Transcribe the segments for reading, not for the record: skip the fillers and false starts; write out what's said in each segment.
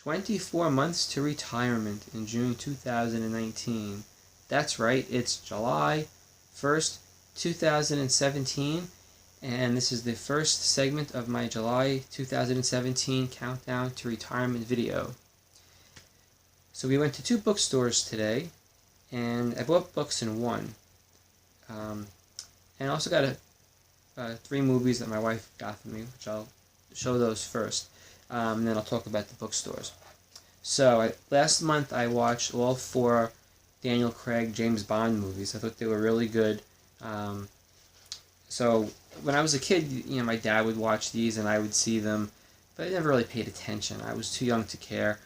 24 months to retirement in June 2019. That's right, it's July 1st, 2017, and this is the first segment of my July 2017 countdown to retirement video. So we went to 2 bookstores today, and I bought books in one. And I also got 3 movies that my wife got for me, which I'll show those first. And then I'll talk about the bookstores. So last month I watched all 4 Daniel Craig James Bond movies. I thought they were really good. So when I was a kid, my dad would watch these and I would see them, but I never really paid attention. I was too young to care.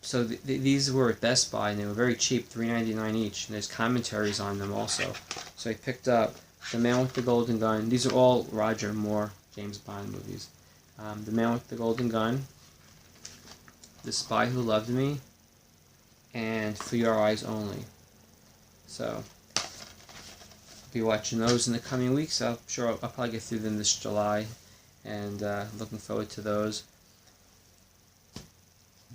So these were at Best Buy, and they were very cheap, $3.99 each, and there's commentaries on them also. So I picked up The Man with the Golden Gun. These are all Roger Moore James Bond movies. The Man with the Golden Gun, The Spy Who Loved Me, and For Your Eyes Only. So I'll be watching those in the coming weeks. I'm sure I'll probably get through them this July, and looking forward to those.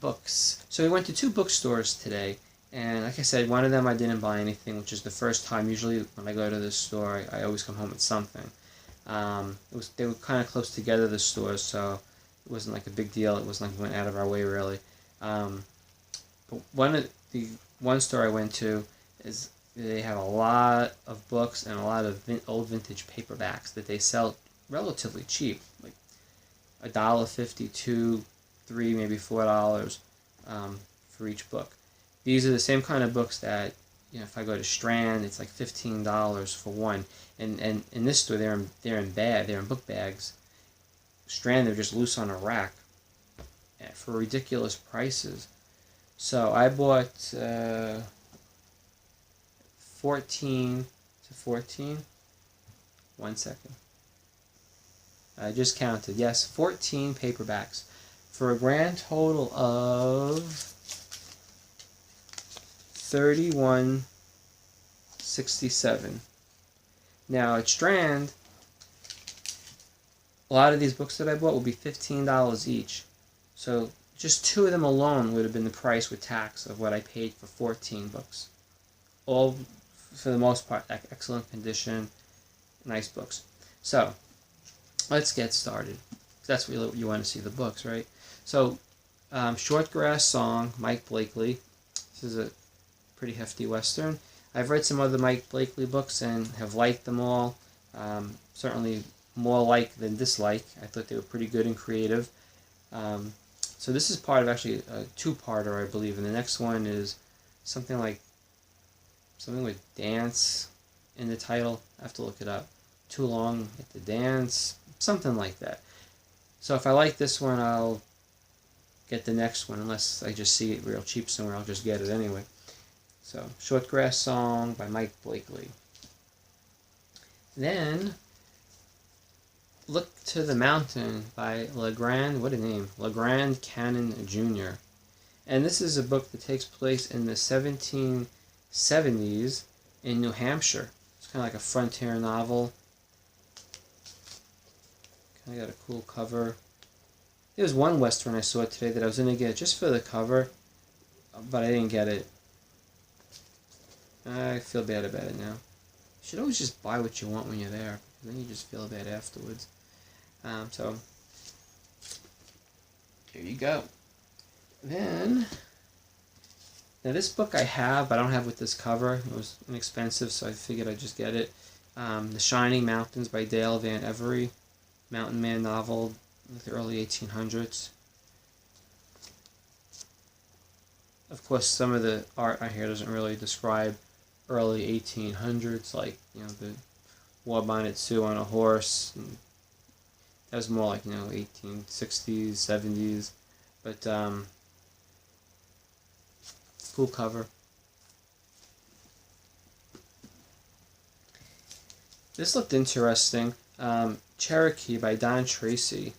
Books. So we went to 2 bookstores today, and like I said, one of them I didn't buy anything, which is the first time. Usually when I go to this store, I always come home with something. They were kind of close together, the stores, so it wasn't like a big deal. It wasn't like we went out of our way, really. But one store I went to is they have a lot of books and a lot of old vintage paperbacks that they sell relatively cheap, like $1.50, $2, $3, maybe $4 for each book. These are the same kind of books that, if I go to Strand, it's like $15 for one. And in this store, they're in book bags. Strand, they're just loose on a rack for ridiculous prices. So I bought 14 to 14. 1 second. I just counted. Yes, 14 paperbacks for a grand total of $31.67. Now at Strand, a lot of these books that I bought will be $15 each. So just 2 of them alone would have been the price with tax of what I paid for 14 books. All, for the most part, excellent condition, nice books. So let's get started. That's really what you want to see, the books, right? So Shortgrass Song, Mike Blakely. This is a pretty hefty Western. I've read some other Mike Blakely books and have liked them all. Certainly more like than dislike. I thought they were pretty good and creative. So this is part of actually a 2-parter, I believe, and the next one is something with dance in the title. I have to look it up. Too Long at the Dance, something like that. So if I like this one, I'll get the next one, unless I just see it real cheap somewhere. I'll just get it anyway. So Shortgrass Song by Mike Blakely. Then Look to the Mountain by Legrand, what a name, Legrand Cannon Jr. And this is a book that takes place in the 1770s in New Hampshire. It's kind of like a frontier novel. Kind of got a cool cover. There was one Western I saw today that I was going to get just for the cover, but I didn't get it. I feel bad about it now. You should always just buy what you want when you're there, because then you just feel bad afterwards. So, here you go. Then, now this book I have, but I don't have with this cover. It was inexpensive, so I figured I'd just get it. The Shining Mountains by Dale Van Every. Mountain Man novel, the early 1800s. Of course, some of the art I hear doesn't really describe early 1800s, like, the War Bonnet Sue on a horse. And that was more like, 1860s, 70s. But, cool cover. This looked interesting. Cherokee by Don Tracy.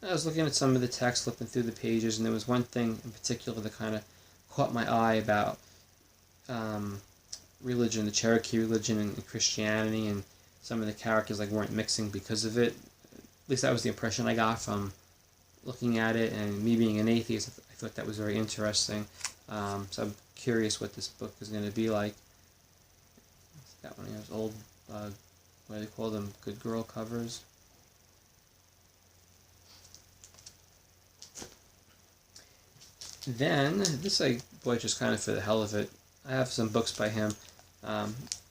I was looking at some of the text, flipping through the pages, and there was one thing in particular that kind of caught my eye about religion, the Cherokee religion and Christianity, and some of the characters weren't mixing because of it. At least that was the impression I got from looking at it, and me being an atheist, I thought that was very interesting. So I'm curious what this book is going to be like. It's got one of those old, what do they call them, good girl covers. Then, this I bought just kind of for the hell of it. I have some books by him.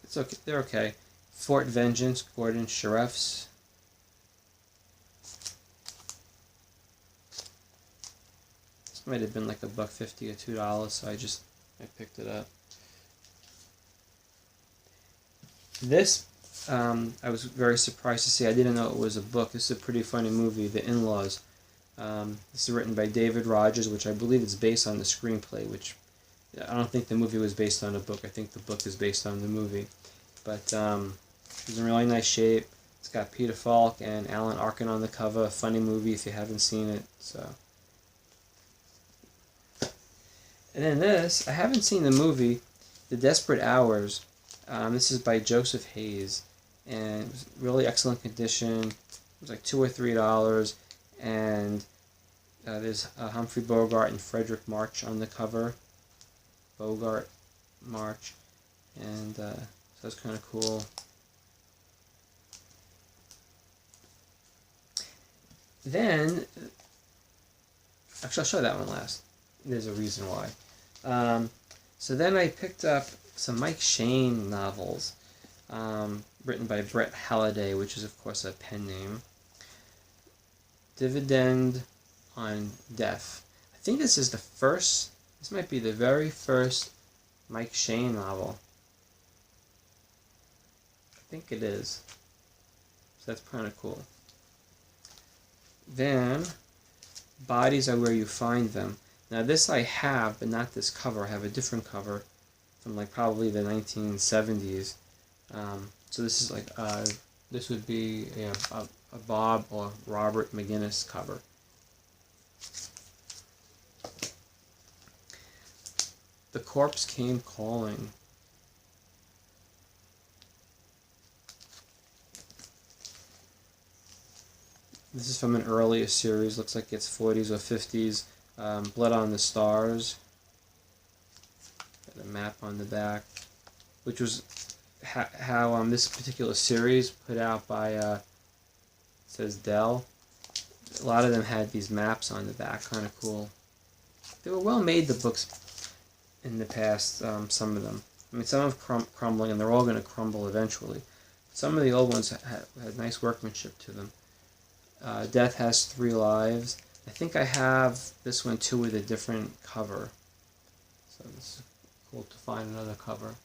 It's okay. They're okay. Fort Vengeance, Gordon Shireffs. This might have been like $1.50 or $2, so I picked it up. This, I was very surprised to see. I didn't know it was a book. This is a pretty funny movie, The In-Laws. This is written by David Rogers, which I believe is based on the screenplay, which I don't think the movie was based on a book. I think the book is based on the movie. But it's in really nice shape. It's got Peter Falk and Alan Arkin on the cover. A funny movie if you haven't seen it. So. And then this, I haven't seen the movie, The Desperate Hours. This is by Joseph Hayes. And it was really excellent condition. It was like $2 or $3. And there's Humphrey Bogart and Frederick March on the cover. Bogart, March, and so that's kind of cool. Then, actually I'll show that one last. There's a reason why. So then I picked up some Mike Shane novels, written by Brett Halliday, which is of course a pen name. Dividend on Death. I think this is the first, this might be the very first Mike Shane novel. I think it is. So that's kind of cool. Then, Bodies Are Where You Find Them. Now this I have, but not this cover. I have a different cover from like probably the 1970s. So this is like, this would be a Bob or Robert McGinnis cover. The Corpse Came Calling. This is from an earlier series. Looks like it's 40s or 50s. Blood on the Stars. Got a map on the back, which was how this particular series put out by it says Dell. A lot of them had these maps on the back. Kind of cool. They were well made, the books in the past. Some of them. I mean, some of them crumbling, and they're all going to crumble eventually. Some of the old ones had nice workmanship to them. Death Has Three Lives. I think I have this one too with a different cover. So this is cool to find another cover.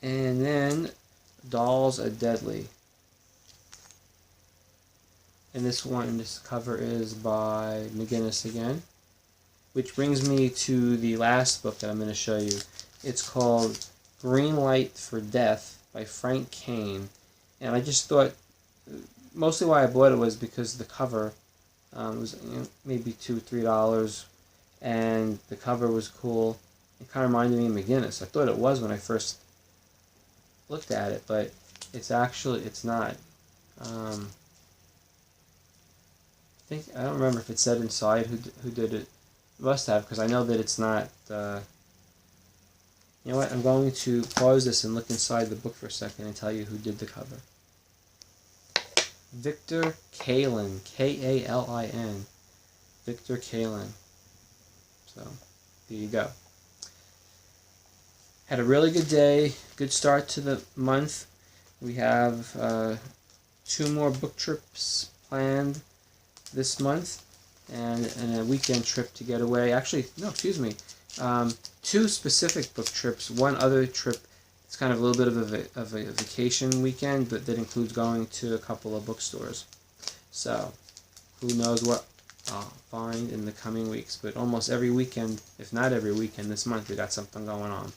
And then Dolls Are Deadly. And this cover is by McGinnis again. Which brings me to the last book that I'm going to show you. It's called Green Light for Death by Frank Kane. And I just thought, mostly why I bought it was because the cover was maybe $2 or $3, and the cover was cool. It kind of reminded me of McGinnis. I thought it was when I first looked at it, but it's not. I don't remember if it said inside who did it. It must have, because I know that it's not. You know what? I'm going to pause this and look inside the book for a second and tell you who did the cover. Victor Kalin, K-A-L-I-N. Victor Kalin. So, there you go. Had a really good day, good start to the month. We have 2 more book trips planned this month, and a weekend trip to get away. Actually, no, excuse me. 2 specific book trips. One other trip, it's kind of a little bit of a vacation weekend, but that includes going to a couple of bookstores. So, who knows what I'll find in the coming weeks. But almost every weekend, if not every weekend this month, we got something going on.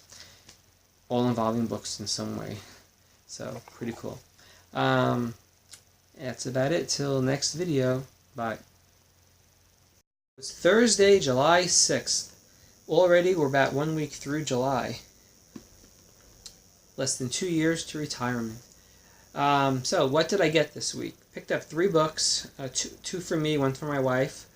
All involving books in some way. So, pretty cool. That's about it. Till next video. Bye. It's Thursday, July 6th. Already, we're about 1 week through July. Less than 2 years to retirement. So what did I get this week? Picked up 3 books, two for me, one for my wife.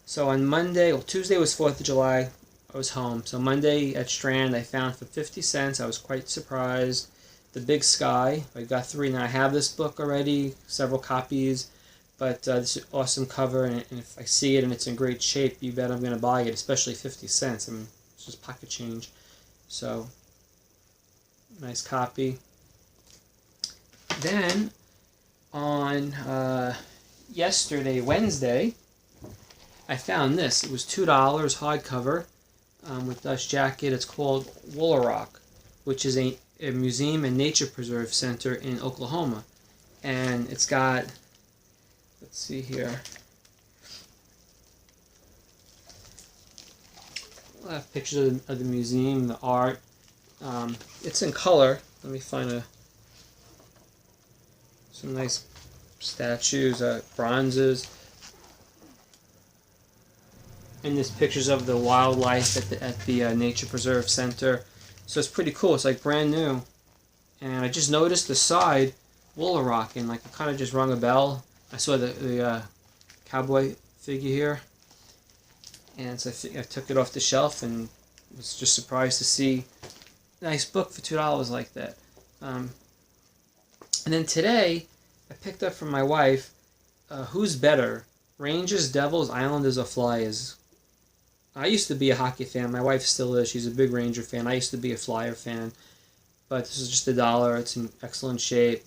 So on Monday, well, Tuesday was 4th of July. I was home. So Monday at Strand, I found for 50 cents. I was quite surprised. The Big Sky. I got 3. Now I have this book already, several copies. But this is awesome cover, and if I see it and it's in great shape, you bet I'm going to buy it, especially 50 cents. I mean, it's just pocket change. So, nice copy. Then, on yesterday, Wednesday, I found this. It was $2 hardcover with dust jacket. It's called Woolaroc, which is a museum and nature preserve center in Oklahoma. And it's got, let's see here, I have pictures of the museum, the art. It's in color. Let me find some nice statues, bronzes. And there's pictures of the wildlife at the Nature Preserve Center. So it's pretty cool. It's like brand new. And I just noticed the side Woolaroc, and like it kind of just rung a bell. I saw the cowboy figure here, and so I took it off the shelf and was just surprised to see a nice book for $2 like that. And then today, I picked up from my wife, Who's Better, Rangers, Devils, Islanders, or Flyers? I used to be a hockey fan. My wife still is. She's a big Ranger fan. I used to be a Flyer fan. But this is just $1. It's in excellent shape.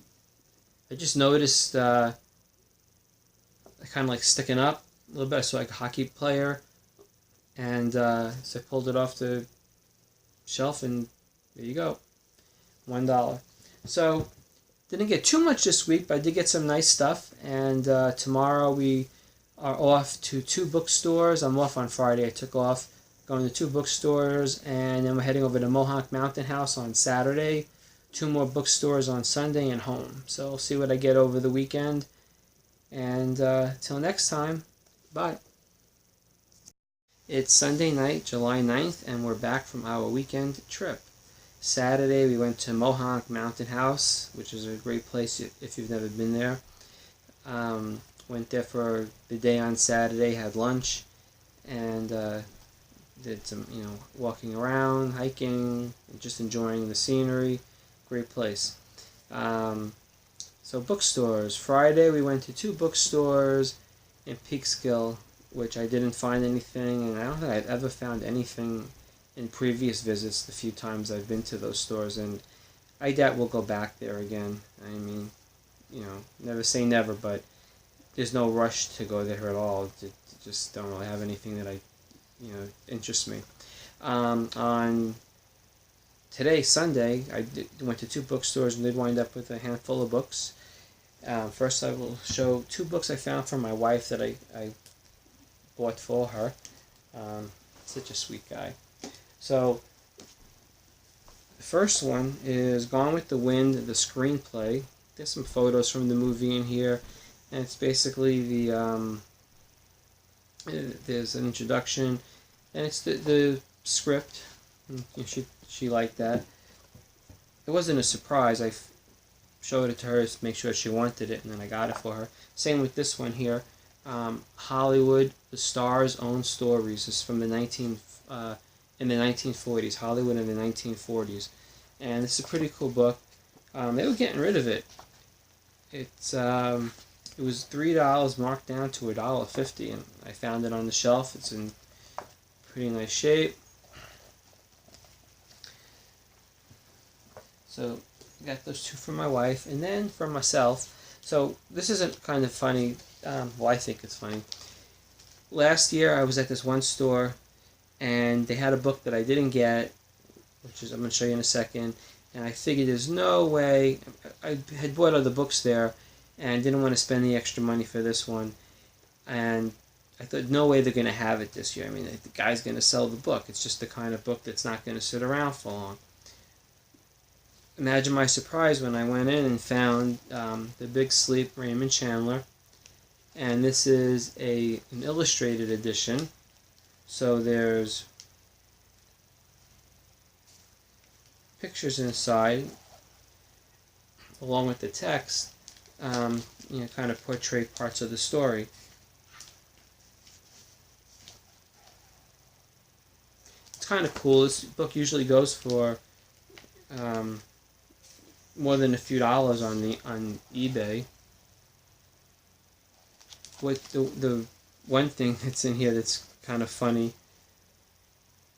I just noticed kind of like sticking up a little bit. I saw like a hockey player. And so I pulled it off the shelf, and there you go. $1. So didn't get too much this week, but I did get some nice stuff. And tomorrow we are off to 2 bookstores. I'm off on Friday. I took off going to 2 bookstores, and then we're heading over to Mohonk Mountain House on Saturday. 2 more bookstores on Sunday, and home. So we'll see what I get over the weekend. And till next time, bye. It's Sunday night, July 9th, and we're back from our weekend trip. Saturday we went to Mohonk Mountain House, which is a great place if you've never been there. Went there for the day on Saturday, had lunch, and did some, walking around, hiking, and just enjoying the scenery. Great place. So bookstores. Friday we went to 2 bookstores in Peekskill, which I didn't find anything, and I don't think I've ever found anything in previous visits the few times I've been to those stores, and I doubt we'll go back there again. I mean, never say never, but there's no rush to go there at all. Just don't really have anything that interests me. On today, Sunday, I went to 2 bookstores and did wind up with a handful of books. First, I will show 2 books I found from my wife that I bought for her. Such a sweet guy. So, the first one is Gone with the Wind, the screenplay. There's some photos from the movie in here, and it's basically there's an introduction, and it's the script. She liked that. It wasn't a surprise. I showed it to her to make sure she wanted it, and then I got it for her. Same with this one here. Hollywood, the Star's Own Stories. This is from the 1940s. Hollywood in the 1940s, and it's a pretty cool book. They were getting rid of it. It was $3 marked down to $1.50, and I found it on the shelf. It's in pretty nice shape. So I got those 2 for my wife, and then for myself. So this isn't kind of funny. Well, I think it's funny. Last year I was at this one store, and they had a book that I didn't get, which is I'm going to show you in a second. And I figured there's no way. I had bought other books there, and didn't want to spend the extra money for this one. And I thought, no way they're going to have it this year. I mean, the guy's going to sell the book. It's just the kind of book that's not going to sit around for long. Imagine my surprise when I went in and found The Big Sleep, Raymond Chandler. And this is an illustrated edition. So there's pictures inside. along with the text, kind of portray parts of the story. It's kind of cool. This book usually goes for more than a few dollars on eBay. What the one thing that's in here that's kind of funny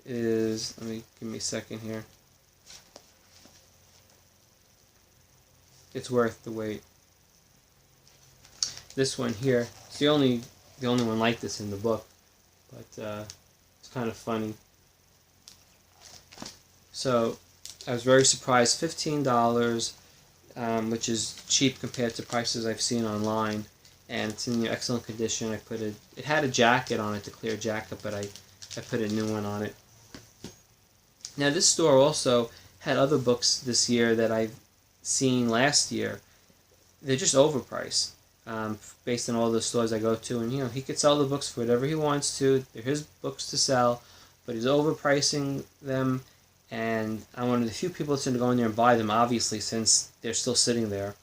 is, give me a second here. It's worth the wait. This one here, it's the only one like this in the book, but it's kind of funny. So I was very surprised. $15, which is cheap compared to prices I've seen online, and it's in excellent condition. I put it had a jacket on it, the clear jacket, but I put a new one on it. Now this store also had other books this year that I've seen last year. They're just overpriced, based on all the stores I go to, and he could sell the books for whatever he wants to. They're his books to sell, but he's overpricing them. And I'm one of the few people that's going to go in there and buy them, obviously, since they're still sitting there.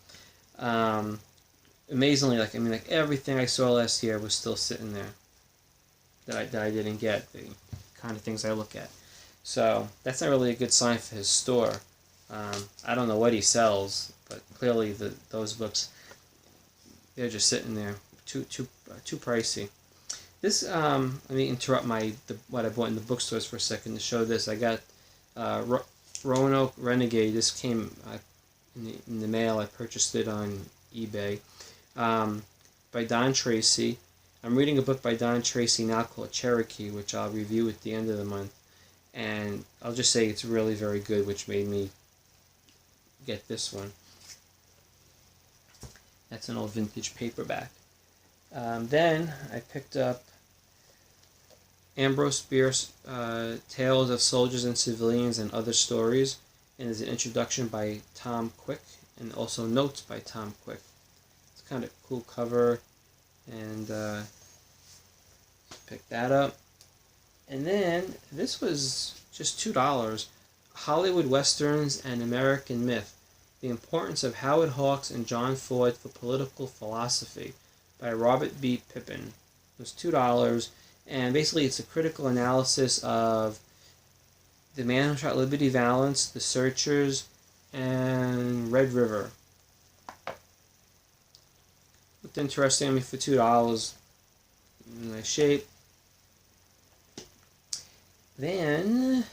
Amazingly, like everything I saw last year was still sitting there that I didn't get, the kind of things I look at. So that's not really a good sign for his store. I don't know what he sells, but clearly those books, they're just sitting there, too pricey. This let me interrupt what I bought in the bookstores for a second to show this. I got Roanoke Renegade. This came in the mail. I purchased it on eBay, by Don Tracy. I'm reading a book by Don Tracy now called Cherokee, which I'll review at the end of the month, and I'll just say it's really very good, which made me get this one. That's an old vintage paperback. Then I picked up Ambrose Bierce, Tales of Soldiers and Civilians and Other Stories, and there's an introduction by Tom Quick, and also notes by Tom Quick. It's kind of cool cover, and pick that up. And then this was just $2. Hollywood Westerns and American Myth: The Importance of Howard Hawks and John Ford for Political Philosophy, by Robert B. Pippin. It was $2, and basically it's a critical analysis of The Man Who Shot Liberty Valance, The Searchers, and Red River. Looked interesting. For $2, nice shape. Then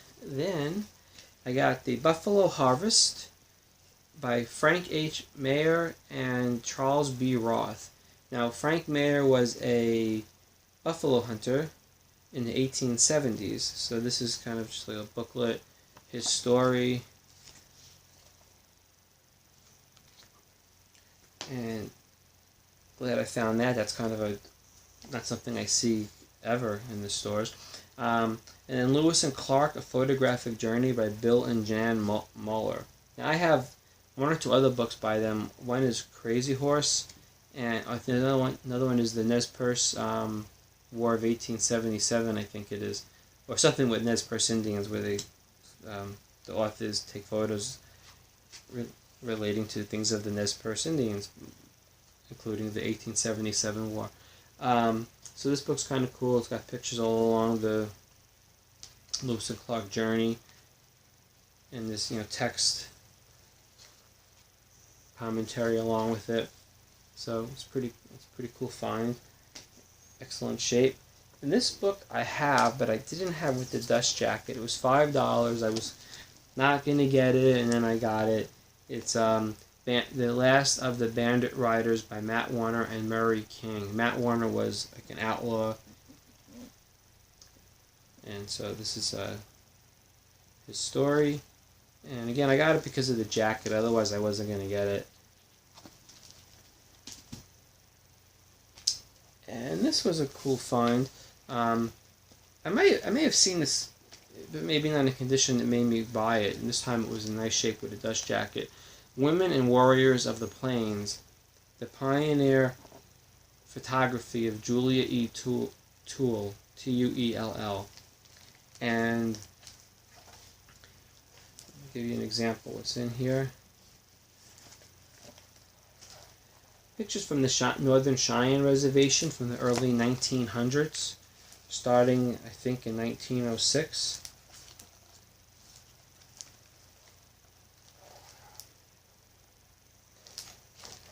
I got The Buffalo Harvest by Frank H. Meyer and Charles B. Roth. Now, Frank Meyer was a buffalo hunter in the 1870s, so this is kind of just like a booklet, his story, and glad I found that. That's kind of not something I see ever in the stores. And then Lewis and Clark: A Photographic Journey by Bill and Jan Muller. Now I have one or two other books by them. One is Crazy Horse, and I think another one is the Nez Perce War of 1877, I think it is, or something with Nez Perce Indians, where they the authors take photos relating to things of the Nez Perce Indians, including the 1877 war. So this book's kind of cool. It's got pictures all along the Lewis and Clark journey, and this text commentary along with it. So it's pretty cool find. Excellent shape. And this book I have, but I didn't have with the dust jacket. It was $5. I was not gonna get it, and then I got it. It's The Last of the Bandit Riders by Matt Warner and Murray King. Matt Warner was like an outlaw, and so this is his story. And again, I got it because of the jacket. Otherwise, I wasn't gonna get it. And this was a cool find. I may have seen this, but maybe not in a condition that made me buy it. And this time it was in nice shape with a dust jacket. Women and Warriors of the Plains: The Pioneer Photography of Julia E. Tuell, Tuell. And I'll give you an example what's in here. Pictures from the Northern Cheyenne Reservation from the early 1900s, starting I think in 1906.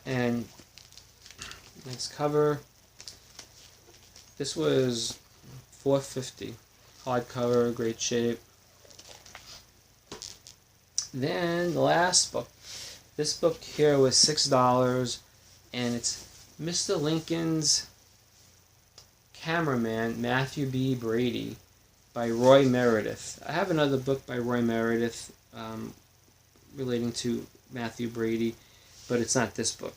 And nice cover. This was $4.50. Hardcover, great shape. Then the last book. This book here was $6, and it's Mr. Lincoln's Cameraman, Matthew B. Brady, by Roy Meredith. I have another book by Roy Meredith relating to Matthew Brady, but it's not this book.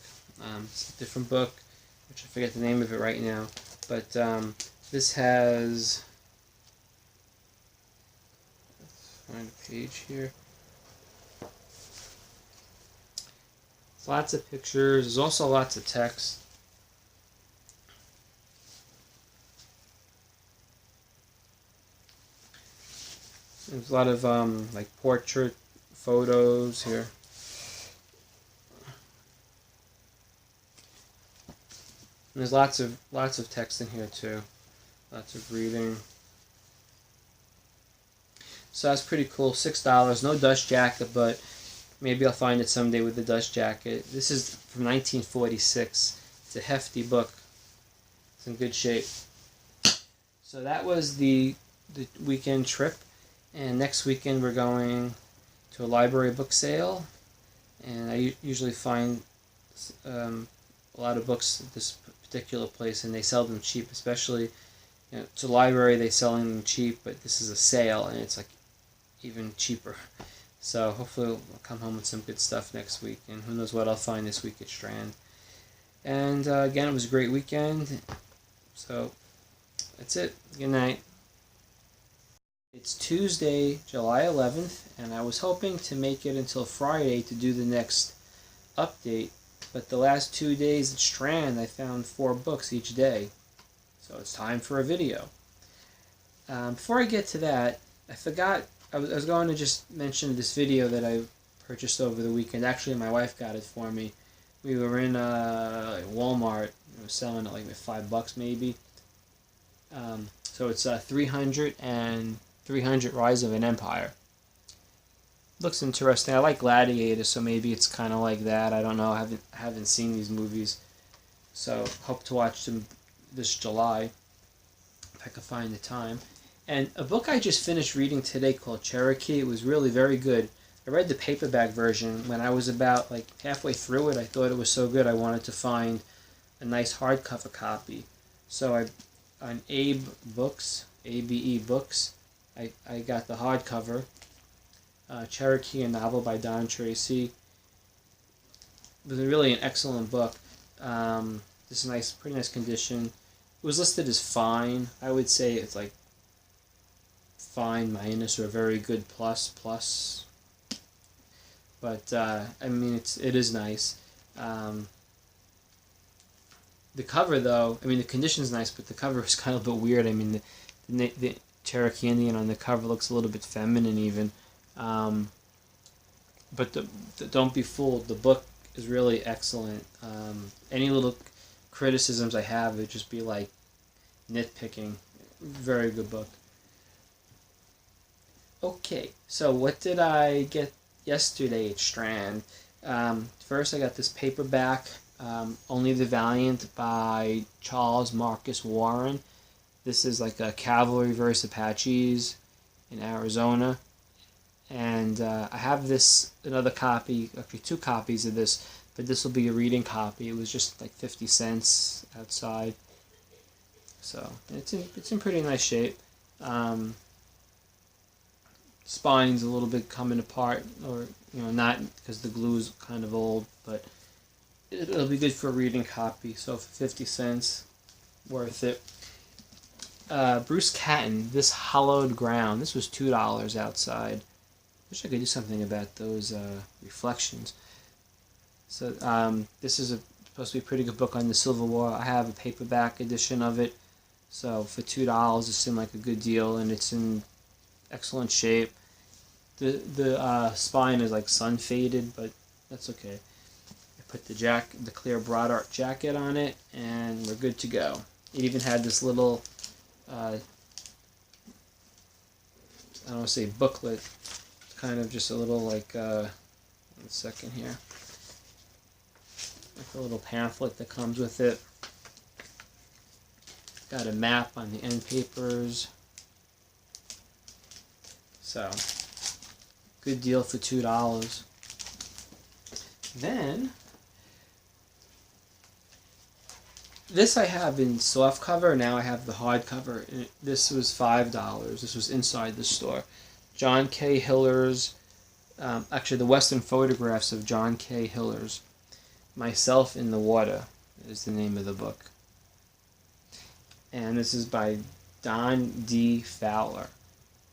It's a different book, which I forget the name of it right now. But this has, let's find a page here. Lots of pictures. There's also lots of text. There's a lot of like portrait photos here. And there's lots of text in here too. Lots of reading. So that's pretty cool. $6. No dust jacket, but maybe I'll find it someday with the dust jacket. This is from 1946. It's a hefty book. It's in good shape. So that was the weekend trip. And next weekend we're going to a library book sale. And I usually find a lot of books at this particular place, and they sell them cheap. Especially, it's a library, they selling them cheap, but this is a sale, and it's like even cheaper. So hopefully I'll come home with some good stuff next week, and who knows what I'll find this week at Strand. And again, it was a great weekend. So that's it. Good night. It's Tuesday, July 11th, and I was hoping to make it until Friday to do the next update, but the last 2 days at Strand I found 4 books each day. So it's time for a video. Before I get to that, I forgot, I was going to just mention this video that I purchased over the weekend. Actually, my wife got it for me. We were in Walmart. It was selling it like $5 maybe. So it's 300 and 300 Rise of an Empire. Looks interesting. I like Gladiator, so maybe it's kind of like that. I don't know. I haven't seen these movies, so hope to watch them this July if I can find the time. And a book I just finished reading today called Cherokee. It was really very good. I read the paperback version when I was about like halfway through it. I thought it was so good I wanted to find a nice hardcover copy. So on Abe Books, ABE Books, I got the hardcover. Cherokee, a novel by Don Tracy. It was really an excellent book. This nice, pretty nice condition. It was listed as fine. I would say it's like fine minus or a very good plus. But I mean, it is nice. The cover, though, I mean, the condition's nice, but the cover is kind of a bit weird. I mean, the Cherokee Indian on the cover looks a little bit feminine even. But don't be fooled. The book is really excellent. Any little criticisms I have would just be like nitpicking. Very good book. Okay, so what did I get yesterday at Strand? First, I got this paperback, Only the Valiant by Charles Marcus Warren. This is like a cavalry versus Apaches in Arizona. And I have another copy, actually 2 copies of this, but this will be a reading copy. It was just like 50 cents outside. So it's in pretty nice shape. Spine's a little bit coming apart, or not because the glue is kind of old, but it'll be good for a reading copy. So for 50 cents, worth it. Bruce Catton, This Hallowed Ground. This was $2 outside. Wish I could do something about those reflections. So this is supposed to be a pretty good book on the Civil War. I have a paperback edition of it. So for $2, it seemed like a good deal, and it's in excellent shape. The spine is like sun faded, but that's okay. I put the clear broad art jacket on it, and we're good to go. It even had this little, I don't want to say booklet, kind of just a little like, 1 second here, like a little pamphlet that comes with it. Got a map on the end papers. So, good deal for $2. Then, this I have in soft cover, now I have the hard cover. This was $5. This was inside the store. John K. Hiller's, actually the Western Photographs of John K. Hiller's Myself in the Water is the name of the book. And this is by Don D. Fowler.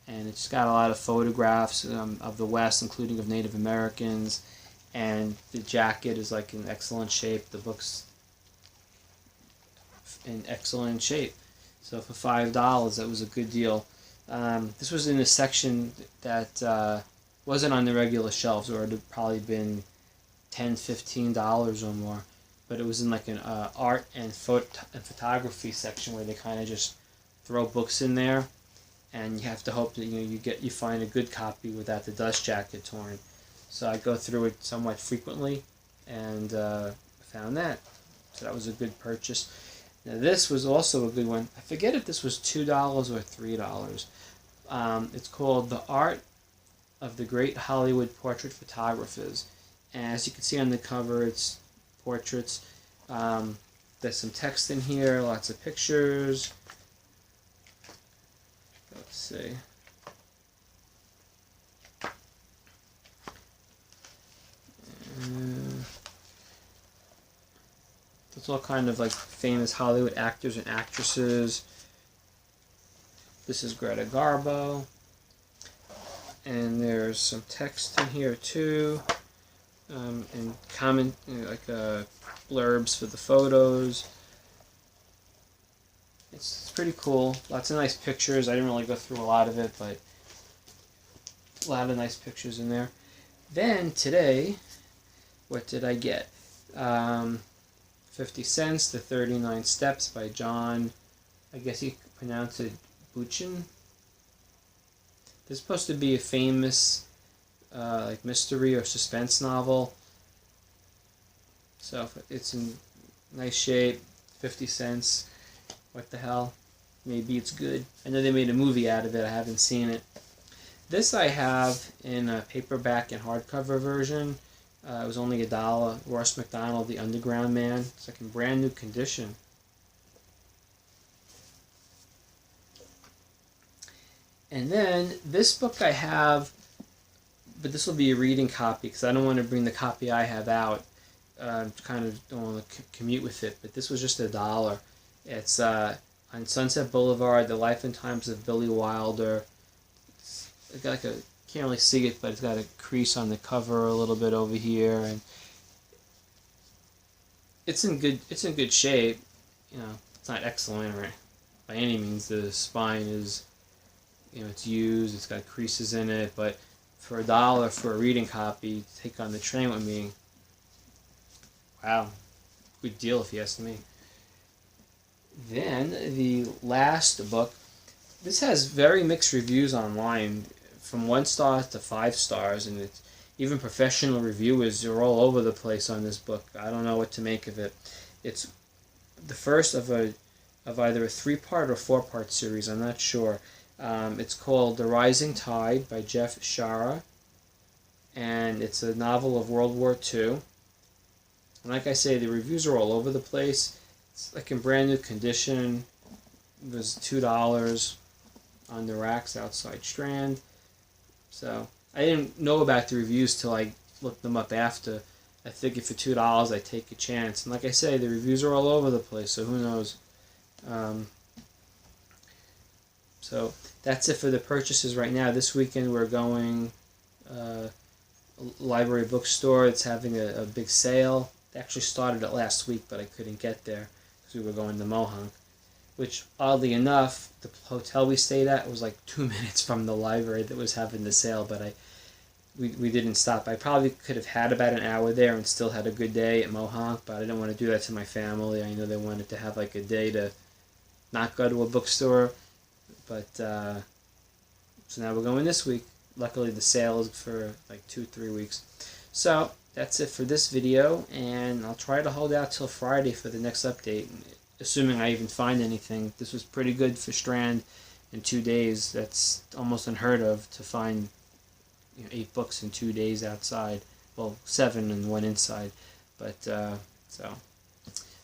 And it's got a lot of photographs of the West, including of Native Americans. And the jacket is like in excellent shape. The book's in excellent shape. So for $5, that was a good deal. This was in a section that wasn't on the regular shelves, or it had probably been $10, $15 or more. But it was in like an art and photography section where they kind of just throw books in there, and you have to hope that you find a good copy without the dust jacket torn. So I go through it somewhat frequently, and found that. So that was a good purchase. Now this was also a good one. I forget if this was $2 or $3. It's called The Art of the Great Hollywood Portrait Photographers. And as you can see on the cover, it's portraits. There's some text in here, lots of pictures. Let's see. It's all kind of like famous Hollywood actors and actresses. This is Greta Garbo. And there's some text in here too. And comment, blurbs for the photos. It's pretty cool. Lots of nice pictures. I didn't really go through a lot of it, but a lot of nice pictures in there. Then today, what did I get? 50 Cents, The 39 Steps by John, I guess you could pronounce it, Buchan. This is supposed to be a famous like mystery or suspense novel. So it's in nice shape, 50 cents. What the hell? Maybe it's good. I know they made a movie out of it. I haven't seen it. This I have in a paperback and hardcover version. It was only $1. Ross McDonald, The Underground Man. It's like in brand new condition. And then this book I have, but this will be a reading copy because I don't want to bring the copy I have out. Kind of don't want to commute with it, but this was just $1. It's on Sunset Boulevard, The Life and Times of Billy Wilder. It's got like a, can't really see it, but it's got a crease on the cover a little bit over here, and it's in good shape. You know, it's not excellent or by any means. The spine is, it's used. It's got creases in it, but for $1 for a reading copy, take on the train with me. Wow, good deal if you ask me. Then the last book. This has very mixed reviews online, from 1 star to 5 stars, and it's even professional reviewers are all over the place on this book. I don't know what to make of it. It's the first of either a 3-part or 4-part series. I'm not sure. It's called The Rising Tide by Jeff Shaara, and it's a novel of World War II. And like I say, the reviews are all over the place. It's like in brand new condition. It was $2 on the racks outside Strand. So I didn't know about the reviews till I looked them up after. I figured for $2 I'd take a chance. And like I say, the reviews are all over the place, so who knows. So that's it for the purchases right now. This weekend we're going library bookstore. It's having a big sale. They actually started it last week, but I couldn't get there because we were going to Mohonk, which oddly enough, the hotel we stayed at was like 2 minutes from the library that was having the sale, but I we didn't stop. I probably could have had about an hour there and still had a good day at Mohonk, but I didn't want to do that to my family. I know they wanted to have like a day to not go to a bookstore, but so now we're going this week. Luckily the sale is for like 2-3 weeks. So that's it for this video, and I'll try to hold out till Friday for the next update, assuming I even find anything. This was pretty good for Strand in 2 days. That's almost unheard of to find 8 books in 2 days outside. Well, 7 and 1 inside. But so,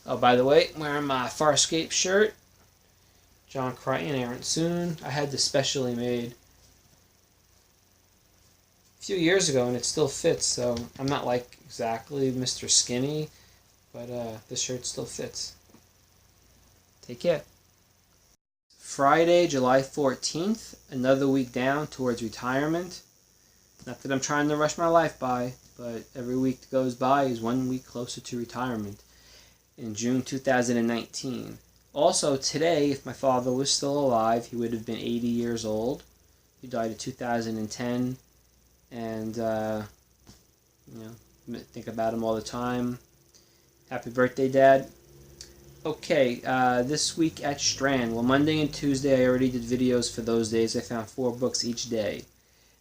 oh, by the way, I'm wearing my Farscape shirt. John Crichton, Aaron Soon. I had this specially made a few years ago, and it still fits. So I'm not like exactly Mr. Skinny, but this shirt still fits. Take care. Friday, July 14th, another week down towards retirement. Not that I'm trying to rush my life by, but every week that goes by is 1 week closer to retirement in June 2019. Also, today, if my father was still alive, he would have been 80 years old. He died in 2010, and, think about him all the time. Happy birthday, Dad. Okay, this week at Strand. Well, Monday and Tuesday I already did videos for those days. I found 4 books each day.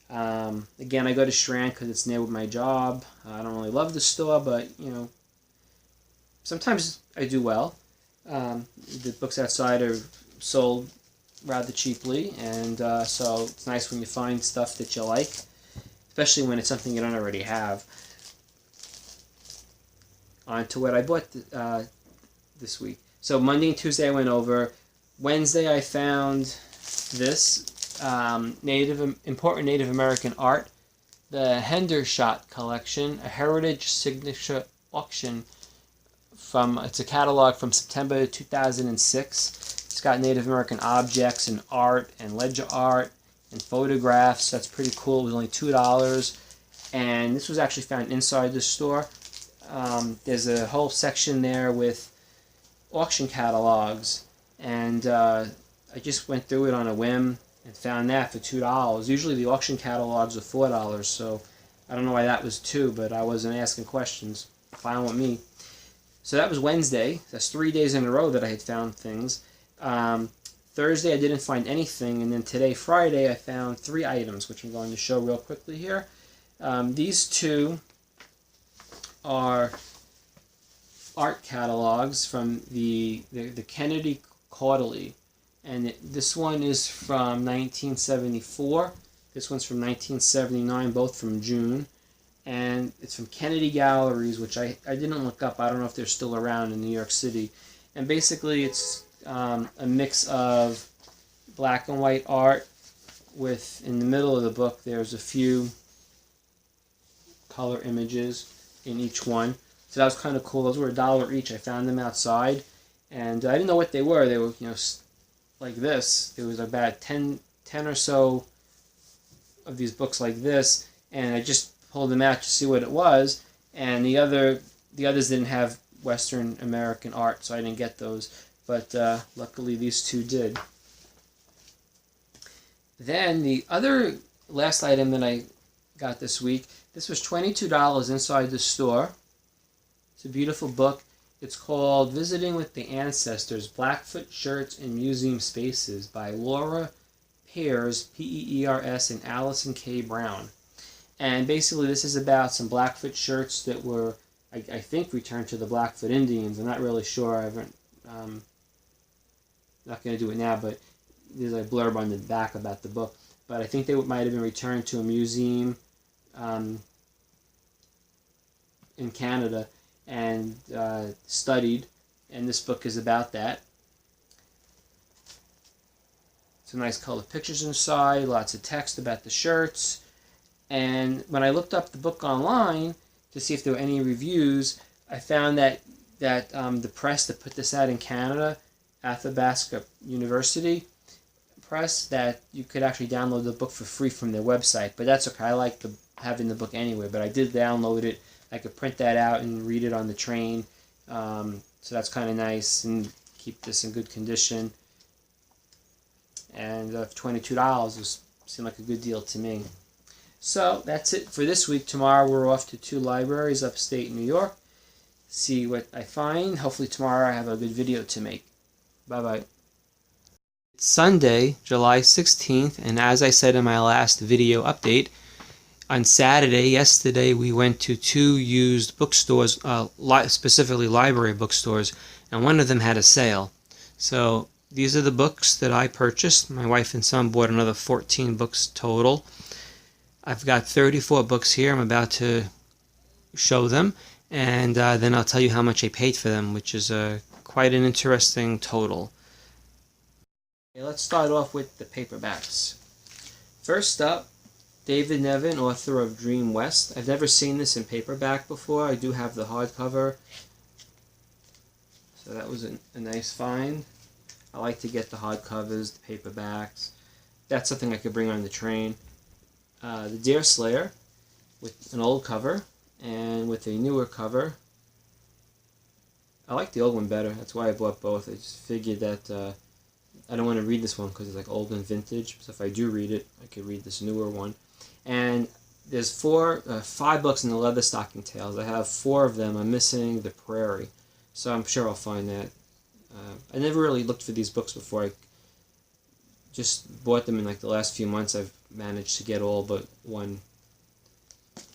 Again, I go to Strand because it's near with my job. I don't really love the store, but, sometimes I do well. The books outside are sold rather cheaply, and so it's nice when you find stuff that you like, especially when it's something you don't already have. On to what I bought this week. So Monday and Tuesday I went over. Wednesday I found this important Native American art, the Hendershot Collection, a heritage signature auction. It's a catalog from September 2006. It's got Native American objects and art and ledger art and photographs. That's pretty cool. It was only $2, and this was actually found inside the store. There's a whole section there with auction catalogs, and I just went through it on a whim and found that for $2. Usually the auction catalogs are $4, so I don't know why that was $2, but I wasn't asking questions. Fine with me. So that was Wednesday. That's 3 days in a row that I had found things. Thursday I didn't find anything, and then today, Friday, I found 3 items, which I'm going to show real quickly here. These 2 are art catalogs from the Kennedy Quarterly, and this one is from 1974. This one's from 1979, both from June, and it's from Kennedy Galleries, which I didn't look up. I don't know if they're still around in New York City. And basically it's a mix of black and white art with, in the middle of the book, there's a few color images in each one. So that was kind of cool. Those were $1 each. I found them outside, and I didn't know what they were. They were, like this. There was about 10 or so of these books like this, and I just pulled them out to see what it was. And the others didn't have Western American art, so I didn't get those. But luckily these 2 did. Then the other last item that I got this week, this was $22 inside the store. It's a beautiful book. It's called Visiting with the Ancestors, Blackfoot Shirts in Museum Spaces by Laura Peers, P-E-E-R-S, and Allison K. Brown. And basically this is about some Blackfoot shirts that were, I think, returned to the Blackfoot Indians. I'm not really sure. I haven't, not going to do it now, but there's a blurb on the back about the book. But I think they might have been returned to a museum in Canada and studied, and this book is about that. Some nice color pictures inside, lots of text about the shirts. And when I looked up the book online to see if there were any reviews, I found that the press that put this out in Canada, Athabasca University Press, that you could actually download the book for free from their website. But that's okay. I like having the book anyway, but I did download it. I could print that out and read it on the train, so that's kind of nice, and keep this in good condition. And $22 seemed like a good deal to me. So that's it for this week. Tomorrow we're off to 2 libraries upstate New York. See what I find. Hopefully tomorrow I have a good video to make. Bye-bye. It's Sunday, July 16th, and as I said in my last video update, on Saturday, yesterday, we went to 2 used bookstores, specifically library bookstores, and one of them had a sale. So these are the books that I purchased. My wife and son bought another 14 books total. I've got 34 books here. I'm about to show them, and then I'll tell you how much I paid for them, which is quite an interesting total. Okay, let's start off with the paperbacks. First up, David Nevin, author of Dream West. I've never seen this in paperback before. I do have the hardcover, so that was a nice find. I like to get the hardcovers, the paperbacks. That's something I could bring on the train. The Deerslayer, with an old cover and with a newer cover. I like the old one better. That's why I bought both. I just figured that I don't want to read this one because it's like old and vintage. So if I do read it, I could read this newer one. And there's 5 books in the Leather Stocking Tales. I have 4 of them. I'm missing The Prairie, so I'm sure I'll find that. I never really looked for these books before. I just bought them in like the last few months. I've managed to get all but one.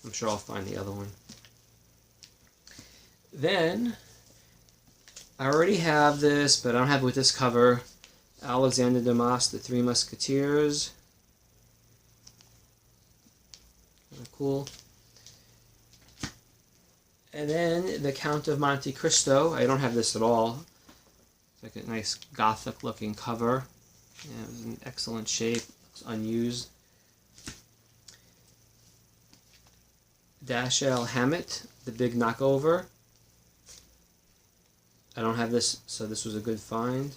I'm sure I'll find the other one. Then, I already have this, but I don't have it with this cover. Alexander Dumas, The Three Musketeers. Cool. And then The Count of Monte Cristo. I don't have this at all. It's like a nice gothic looking cover. Yeah, it was in excellent shape. It's unused. Dashiell Hammett, The Big Knockover. I don't have this, so this was a good find.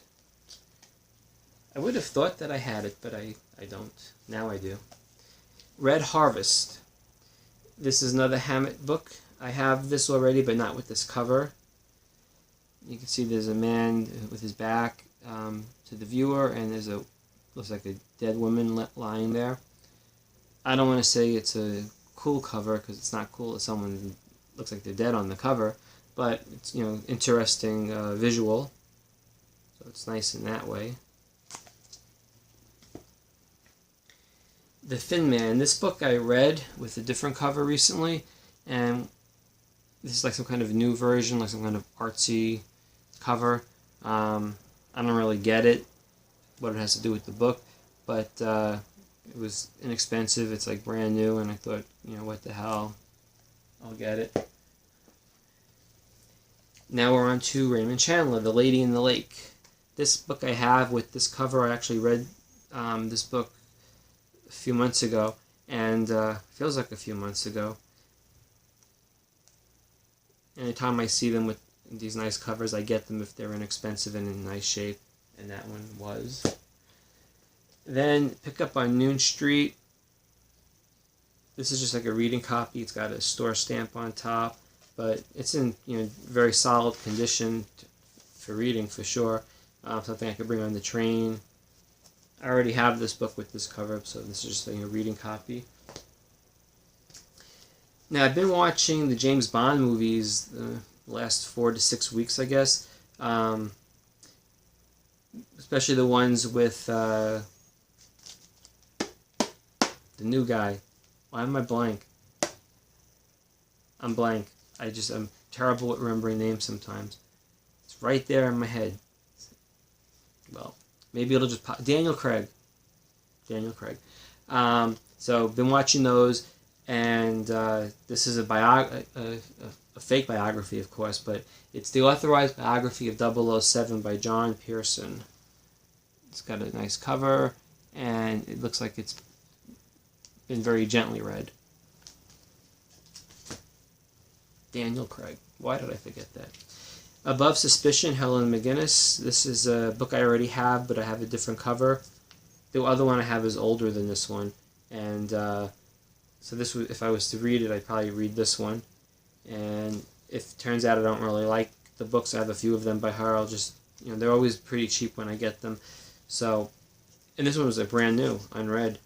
I would have thought that I had it, but I don't. Now I do. Red Harvest. This is another Hammett book. I have this already, but not with this cover. You can see there's a man with his back to the viewer, and there's looks like a dead woman lying there. I don't want to say it's a cool cover because it's not cool if someone looks like they're dead on the cover, but it's, you know, interesting visual. So it's nice in that way. The Thin Man. This book I read with a different cover recently, and this is like some kind of new version, like some kind of artsy cover. I don't really get it, what it has to do with the book, but it was inexpensive. It's like brand new, and I thought, you know, what the hell, I'll get it. Now we're on to Raymond Chandler, The Lady in the Lake. This book I have with this cover. I actually read this book a few months ago, and feels like a few months ago. Anytime I see them with these nice covers, I get them if they're inexpensive and in nice shape, and that one was. Then Pick Up on Noon Street. This is just like a reading copy. It's got a store stamp on top, but it's in, you know, very solid condition for reading for sure. Something I could bring on the train. I already have this book with this cover, so this is just a reading copy. Now, I've been watching the James Bond movies the last 4 to 6 weeks, I guess. Especially the ones with the new guy. Why am I blank? I'm blank. I'm terrible at remembering names sometimes. It's right there in my head. Well, maybe it'll just pop. Daniel Craig. So, been watching those, and this is a fake biography, of course, but it's the authorized biography of 007 by John Pearson. It's got a nice cover, and it looks like it's been very gently read. Daniel Craig. Why did I forget that? Above Suspicion, Helen McGinnis. This is a book I already have, but I have a different cover. The other one I have is older than this one, and so this would, if I was to read it, I'd probably read this one. And if it turns out I don't really like the books, I have a few of them by her, I'll just, they're always pretty cheap when I get them. So, and this one was brand new, unread.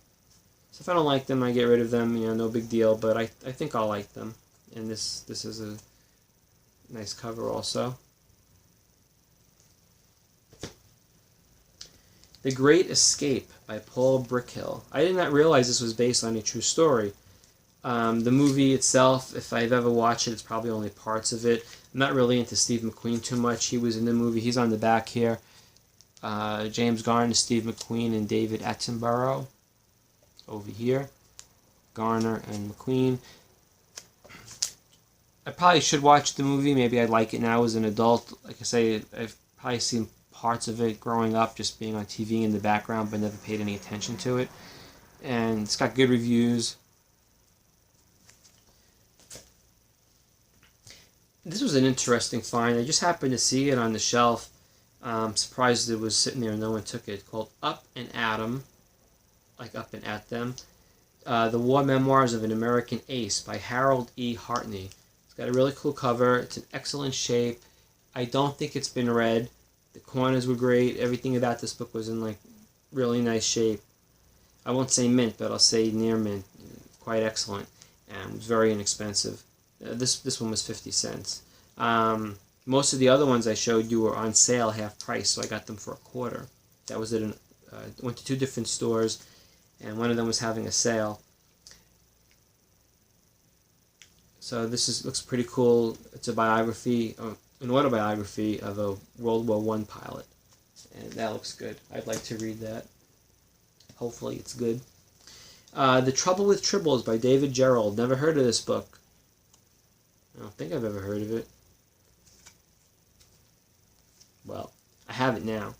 So if I don't like them, I get rid of them. No big deal. But I think I'll like them. And this is a nice cover also. The Great Escape by Paul Brickhill. I did not realize this was based on a true story. The movie itself, if I've ever watched it, it's probably only parts of it. I'm not really into Steve McQueen too much. He was in the movie. He's on the back here. James Garner, Steve McQueen, and David Attenborough over here. Garner and McQueen. I probably should watch the movie. Maybe I'd like it now as an adult. Like I say, I've probably seen parts of it growing up, just being on TV in the background, but never paid any attention to it. And it's got good reviews. This was an interesting find. I just happened to see it on the shelf. I'm surprised it was sitting there and no one took it. It's called Up and Atom, like Up and At Them. The War Memoirs of an American Ace by Harold E. Hartney. It's got a really cool cover. It's in excellent shape. I don't think it's been read. The corners were great. Everything about this book was in like really nice shape. I won't say mint, but I'll say near mint. Quite excellent, and it was very inexpensive. This one was 50 cents. Most of the other ones I showed you were on sale, half price, so I got them for a quarter. That was at went to 2 different stores, and one of them was having a sale. So this looks pretty cool. It's a biography, an autobiography of a World War I pilot, and that looks good. I'd like to read that. Hopefully it's good. The Trouble with Tribbles by David Gerrold. Never heard of this book. I don't think I've ever heard of it. Well, I have it now.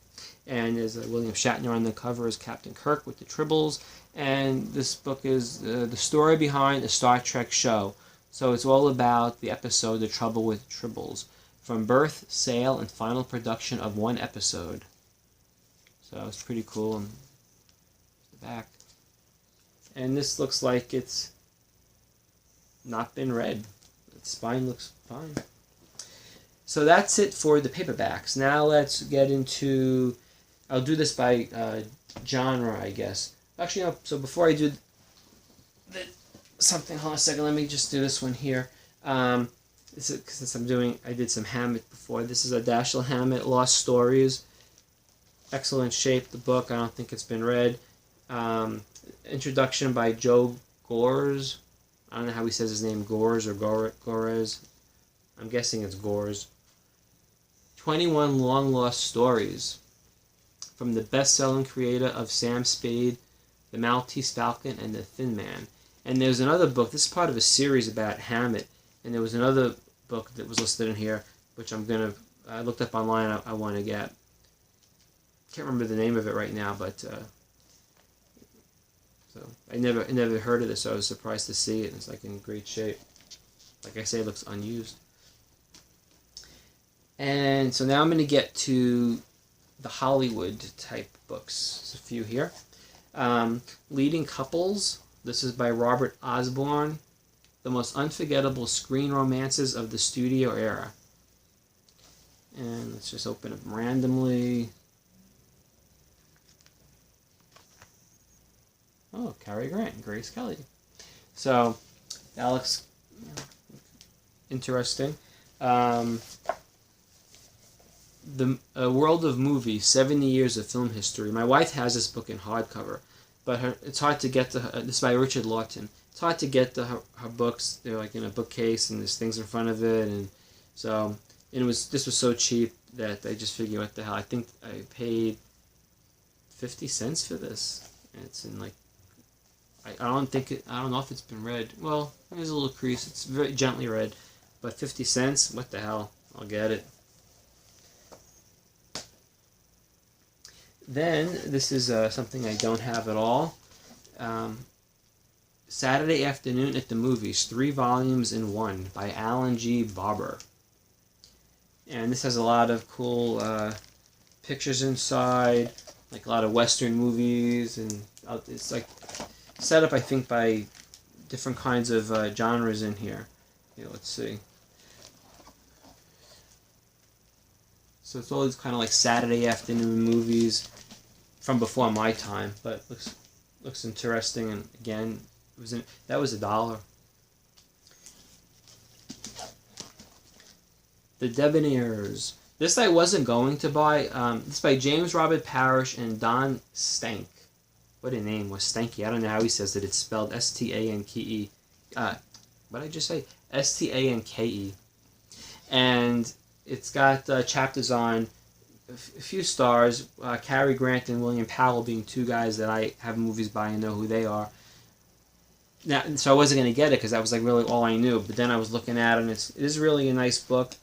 And there's William Shatner on the cover as Captain Kirk with the Tribbles. And this book is the story behind a Star Trek show. So it's all about the episode The Trouble with Tribbles. From birth, sale, and final production of one episode. So it's pretty cool. And the back. And this looks like it's not been read. The spine looks fine. So that's it for the paperbacks. Now let's get into... I'll do this by genre, I guess. Actually, no. So before I do something, hold on a second. Let me just do this one here. Since I did some Hammett before. This is a Dashiell Hammett, Lost Stories. Excellent shape, the book. I don't think it's been read. Introduction by Joe Gores. I don't know how he says his name, Gores or Gores. I'm guessing it's Gores. 21 Long Lost Stories. From the best-selling creator of Sam Spade, The Maltese Falcon, and The Thin Man. And there's another book. This is part of a series about Hammett. And there was another book that was listed in here, which I looked up online, I want to get. Can't remember the name of it right now, but... So I never heard of this, so I was surprised to see it. It's like in great shape. Like I say, it looks unused. And so now I'm going to get to the Hollywood type books. There's a few here. Leading Couples. This is by Robert Osborne. The Most Unforgettable Screen Romances of the Studio Era. And let's just open it randomly. Oh, Cary Grant, Grace Kelly. So, that looks interesting. The World of Movies, 70 Years of Film History. My wife has this book in hardcover, but it's hard to get to her. This is by Richard Lawton. It's hard to get to her books. They're like in a bookcase, and there's things in front of it, and so this was so cheap that I just figured, what the hell? I think I paid 50 cents for this. And it's in like, I don't know if it's been read. Well, there's a little crease. It's very gently read, but 50 cents. What the hell? I'll get it. Then this is something I don't have at all. Saturday Afternoon at the Movies, 3 volumes in 1 by Alan G. Barber. And this has a lot of cool pictures inside, like a lot of Western movies, and it's like set up, I think, by different kinds of genres in here. Yeah, let's see. So it's all these kind of like Saturday afternoon movies from before my time, but looks looks interesting, and again, that was $1. The Debonaires. This I wasn't going to buy. It's by James Robert Parrish and Don Stank. What a name, was Stanky. I don't know how he says it. It's spelled S-T-A-N-K-E. What did I just say? S-T-A-N-K-E. And it's got chapters on a few stars. Cary Grant and William Powell being two guys that I have movies by and know who they are. Now, so I wasn't going to get it because that was like really all I knew. But then I was looking at it, and it is really a nice book.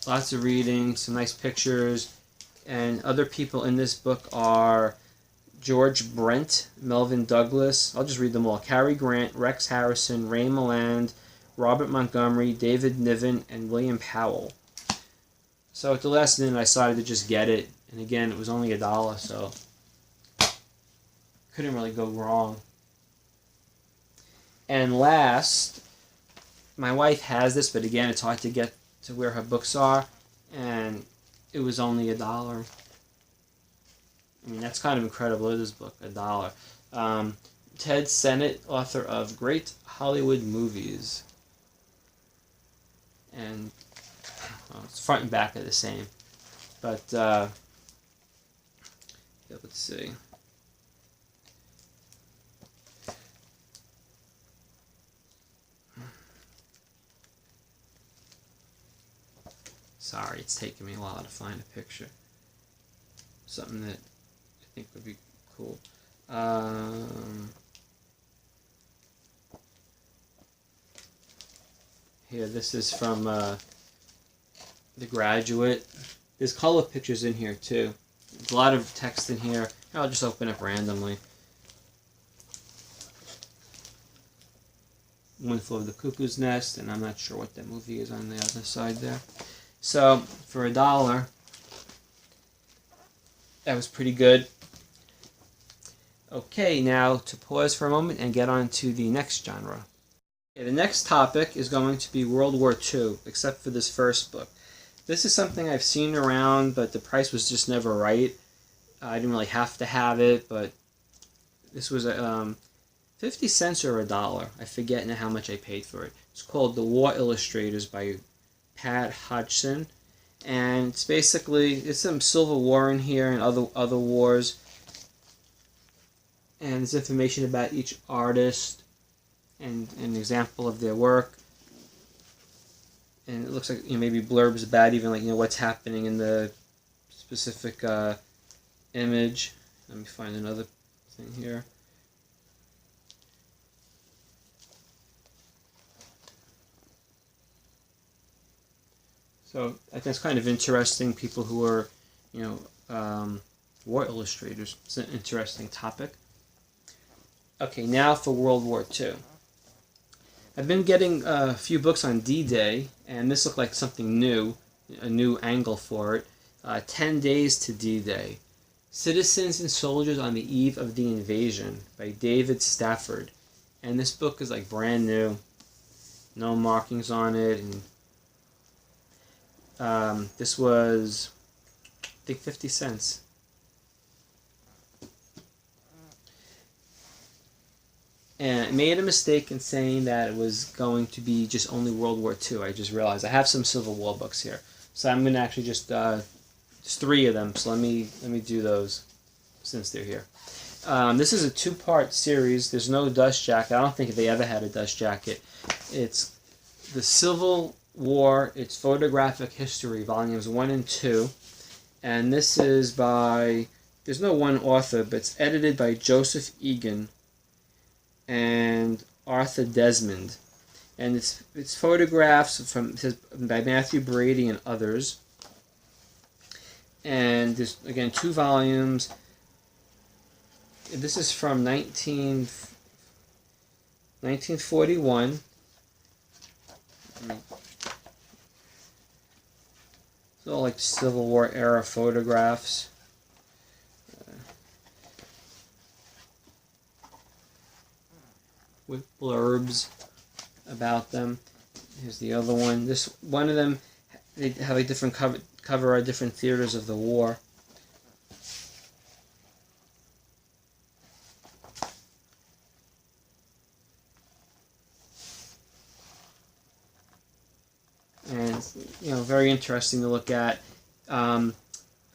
Lots of reading, some nice pictures, and other people in this book are George Brent, Melvin Douglas. I'll just read them all. Cary Grant, Rex Harrison, Ray Milland, Robert Montgomery, David Niven, and William Powell. So at the last minute, I decided to just get it. And again, it was only $1, so couldn't really go wrong. And last, my wife has this, but again, it's hard to get to where her books are, and it was only $1. I mean, that's kind of incredible. This book, $1. Ted Sennett, author of Great Hollywood Movies, and well, it's front and back are the same, but yeah, let's see. Sorry, it's taking me a while to find a picture. Something that I think would be cool. Here, this is from The Graduate. There's color pictures in here too. There's a lot of text in here. I'll just open up randomly. One Flew Over the Cuckoo's Nest, and I'm not sure what that movie is on the other side there. So, for $1, that was pretty good. Okay, now to pause for a moment and get on to the next genre. Okay, the next topic is going to be World War II, except for this first book. This is something I've seen around, but the price was just never right. I didn't really have to have it, but this was 50 cents or $1. I forget now how much I paid for it. It's called The War Illustrators by Pat Hodgson, and it's basically, it's some Civil War in here and other wars, and there's information about each artist and an example of their work, and it looks like, you know, maybe blurbs about even like, you know, what's happening in the specific image. Let me find another thing here. So I think it's kind of interesting. People who are, you know, war illustrators. It's an interesting topic. Okay, now for World War II. I've been getting a few books on D-Day, and this looked like something new, a new angle for it. 10 Days to D-Day. Citizens and Soldiers on the Eve of the Invasion by David Stafford. And this book is like brand new. No markings on it, and this was, I think, 50 cents. And I made a mistake in saying that it was going to be just only World War II. I just realized I have some Civil War books here, so I'm going to actually just 3 of them. So let me do those since they're here. This is a 2-part series. There's no dust jacket. I don't think they ever had a dust jacket. It's the Civil War, Its Photographic History, volumes 1 and 2. And this is by, there's no one author, but it's edited by Joseph Egan and Arthur Desmond. And it's photographs from, it says, by Matthew Brady and others. And there's, again, 2 volumes. This is from 1941. It's all like Civil War era photographs. With blurbs about them. Here's the other one. This one of them, they have like different cover our different theaters of the war. And, you know, very interesting to look at. Found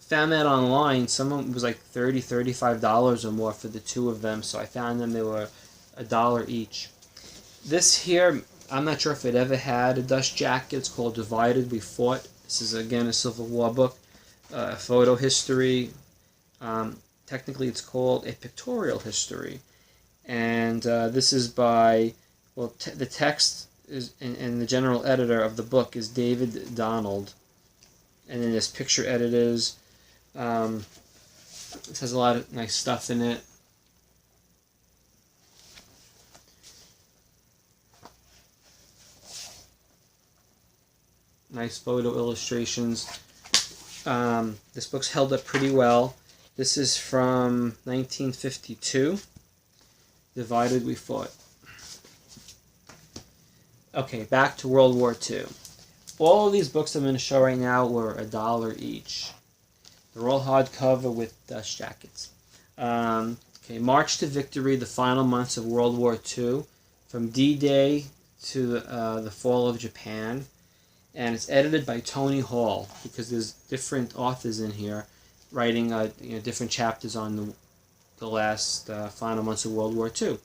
that online. Someone was like $30, $35 or more for the two of them. So I found them. They were $1 each. This here, I'm not sure if it ever had a dust jacket. It's called Divided We Fought. This is, again, a Civil War book. Photo history. Technically, it's called A Pictorial History. And this is by, well, the text is, and the general editor of the book is David Donald. And then there's picture editors. This has a lot of nice stuff in it. Nice photo illustrations. This book's held up pretty well. This is from 1952. Divided We Fought. Okay, back to World War II. All of these books I'm going to show right now were $1 each. They're all hardcover with dust jackets. Okay, March to Victory, the final months of World War II, from D-Day to the fall of Japan. And it's edited by Tony Hall, because there's different authors in here writing different chapters on the last final months of World War II.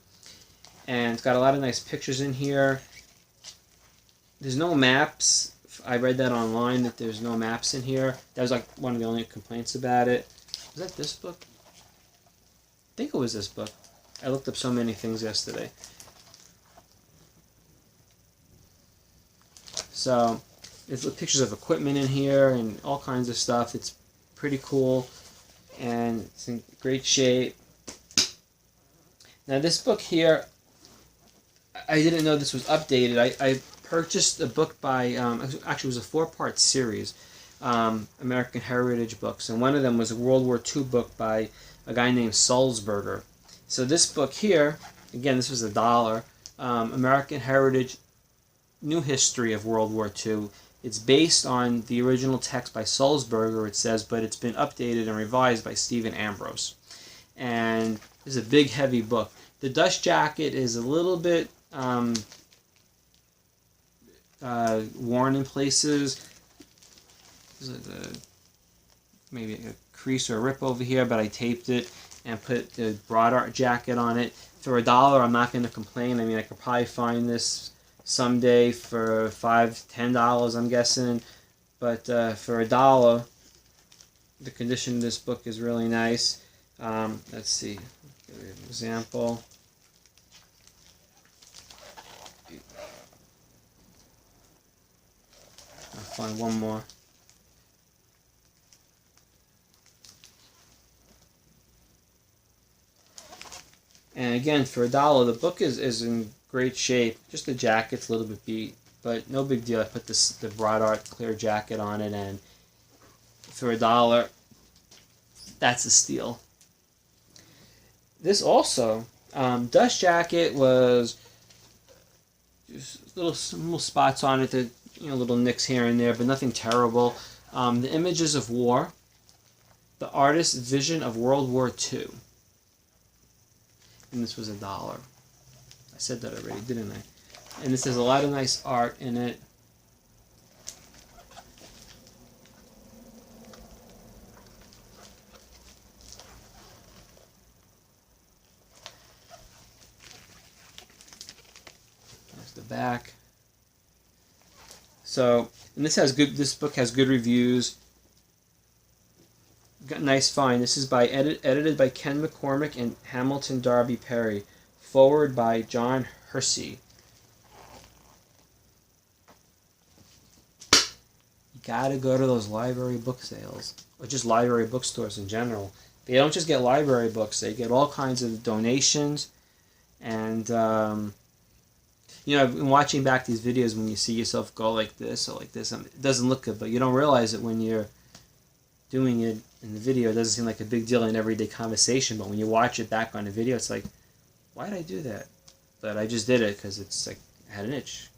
And it's got a lot of nice pictures in here. There's no maps. I read that online, that there's no maps in here. That was like one of the only complaints about it. Was that this book? I think it was this book. I looked up so many things yesterday. So, there's pictures of equipment in here and all kinds of stuff. It's pretty cool, and it's in great shape. Now this book here, I didn't know this was updated. I purchased a book by, actually it was a 4-part series, American Heritage books, and one of them was a World War II book by a guy named Sulzberger. So this book here, again, this was $1, American Heritage, New History of World War II. It's based on the original text by Sulzberger, it says, but it's been updated and revised by Stephen Ambrose. And it's a big, heavy book. The dust jacket is a little bit worn in places. There's maybe a crease or a rip over here, but I taped it and put the broad art jacket on it. For $1, I'm not going to complain. I mean, I could probably find this someday for $5, $10, I'm guessing. But for $1, the condition of this book is really nice. Let's see. Give you an example. I'll find one more. And again, for $1, the book is in great shape. Just the jacket's a little bit beat, but no big deal. I put the broad art clear jacket on it, and for $1, that's a steal. This also, dust jacket was just little spots on it, that, little nicks here and there, but nothing terrible. The Images of War, the artist's vision of World War II. And this was $1. I said that already, didn't I? And this has a lot of nice art in it. There's the back. So, and this book has good reviews. Got a nice find. This is edited by Ken McCormick and Hamilton Darby Perry. Forward by John Hersey. You gotta go to those library book sales, or just library bookstores in general. They don't just get library books; they get all kinds of donations. And I've been watching back these videos when you see yourself go like this or like this. It doesn't look good, but you don't realize it when you're doing it in the video. It doesn't seem like a big deal in everyday conversation, but when you watch it back on the video, it's like, why did I do that? But I just did it because it's like I had an itch.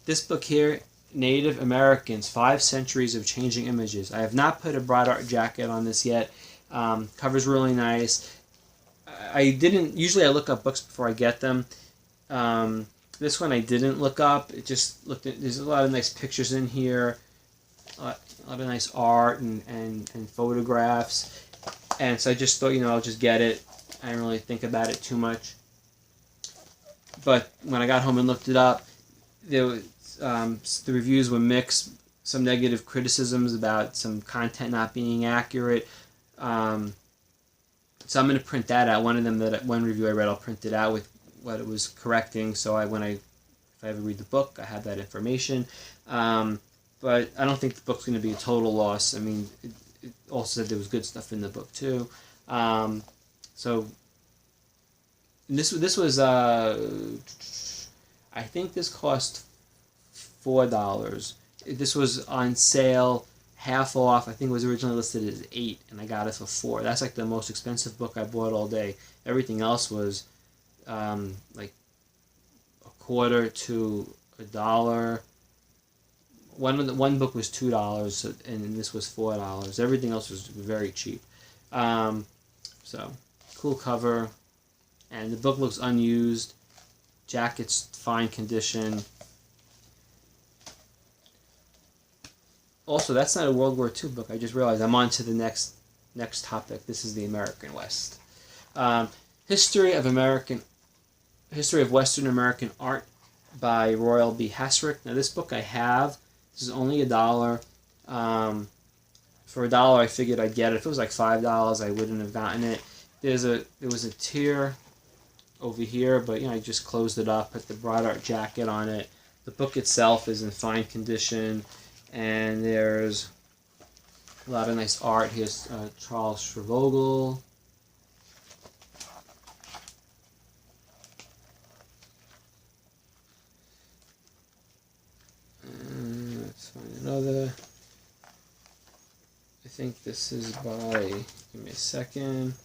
This book here Native Americans, 5 Centuries of Changing Images. I have not put a broad art jacket on this yet. Cover's really nice. I didn't, usually I look up books before I get them. This one I didn't look up. It just looked at, there's a lot of nice pictures in here, a lot of nice art and photographs. And so I just thought, I'll just get it. I didn't really think about it too much. But when I got home and looked it up, there was, the reviews were mixed. Some negative criticisms about some content not being accurate. So I'm going to print that out. One review I read, I'll print it out with what it was correcting. So if I ever read the book, I have that information. But I don't think the book's going to be a total loss. I mean, it also said there was good stuff in the book too. So this was I think this cost $4. This was on sale, half off. I think it was originally listed as $8, and I got it for $4. That's like the most expensive book I bought all day. Everything else was like $0.25 to $1. One book was $2, and this was $4. Everything else was very cheap. So cool cover, and the book looks unused. Jacket's fine condition. Also, that's not a World War II book. I just realized I'm on to the next topic. This is the American West. History of Western American Art by Royal B. Hasrick. Now, this book I have. This is only $1. For $1, I figured I'd get it. If it was like $5, I wouldn't have gotten it. There was a tier over here, but I just closed it up, put the broad art jacket on it. The book itself is in fine condition, and there's a lot of nice art. Here's Charles Shrevogel. Let's find another. I think this is by, give me a second.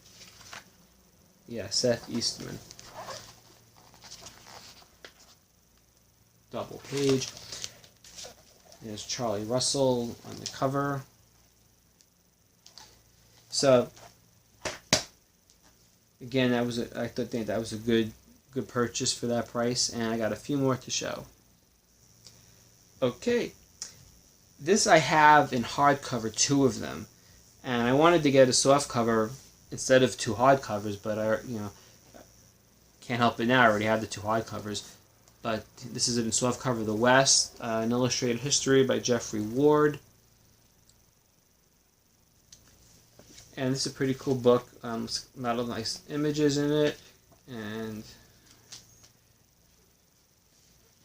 Yeah, Seth Eastman. Double page. There's Charlie Russell on the cover. So again, I think that was a good purchase for that price, and I got a few more to show. Okay, this I have in hardcover, 2 of them, and I wanted to get a soft cover instead of 2 hardcovers, but I can't help it now. I already have the 2 hardcovers. But this is in softcover, The West, an illustrated history by Jeffrey Ward. And this is a pretty cool book. A lot of nice images in it, and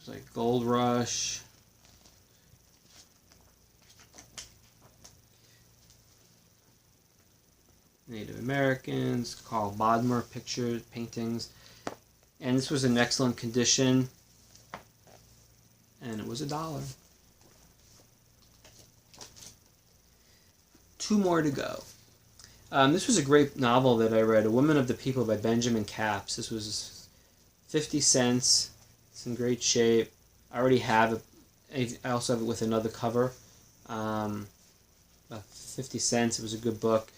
it's like Gold Rush. Native Americans, Carl Bodmer pictures, paintings. And this was in excellent condition, and it was $1. 2 more to go. This was a great novel that I read, A Woman of the People by Benjamin Capps. This was 50 cents. It's in great shape. I already have it. I also have it with another cover. About 50 cents. It was a good book.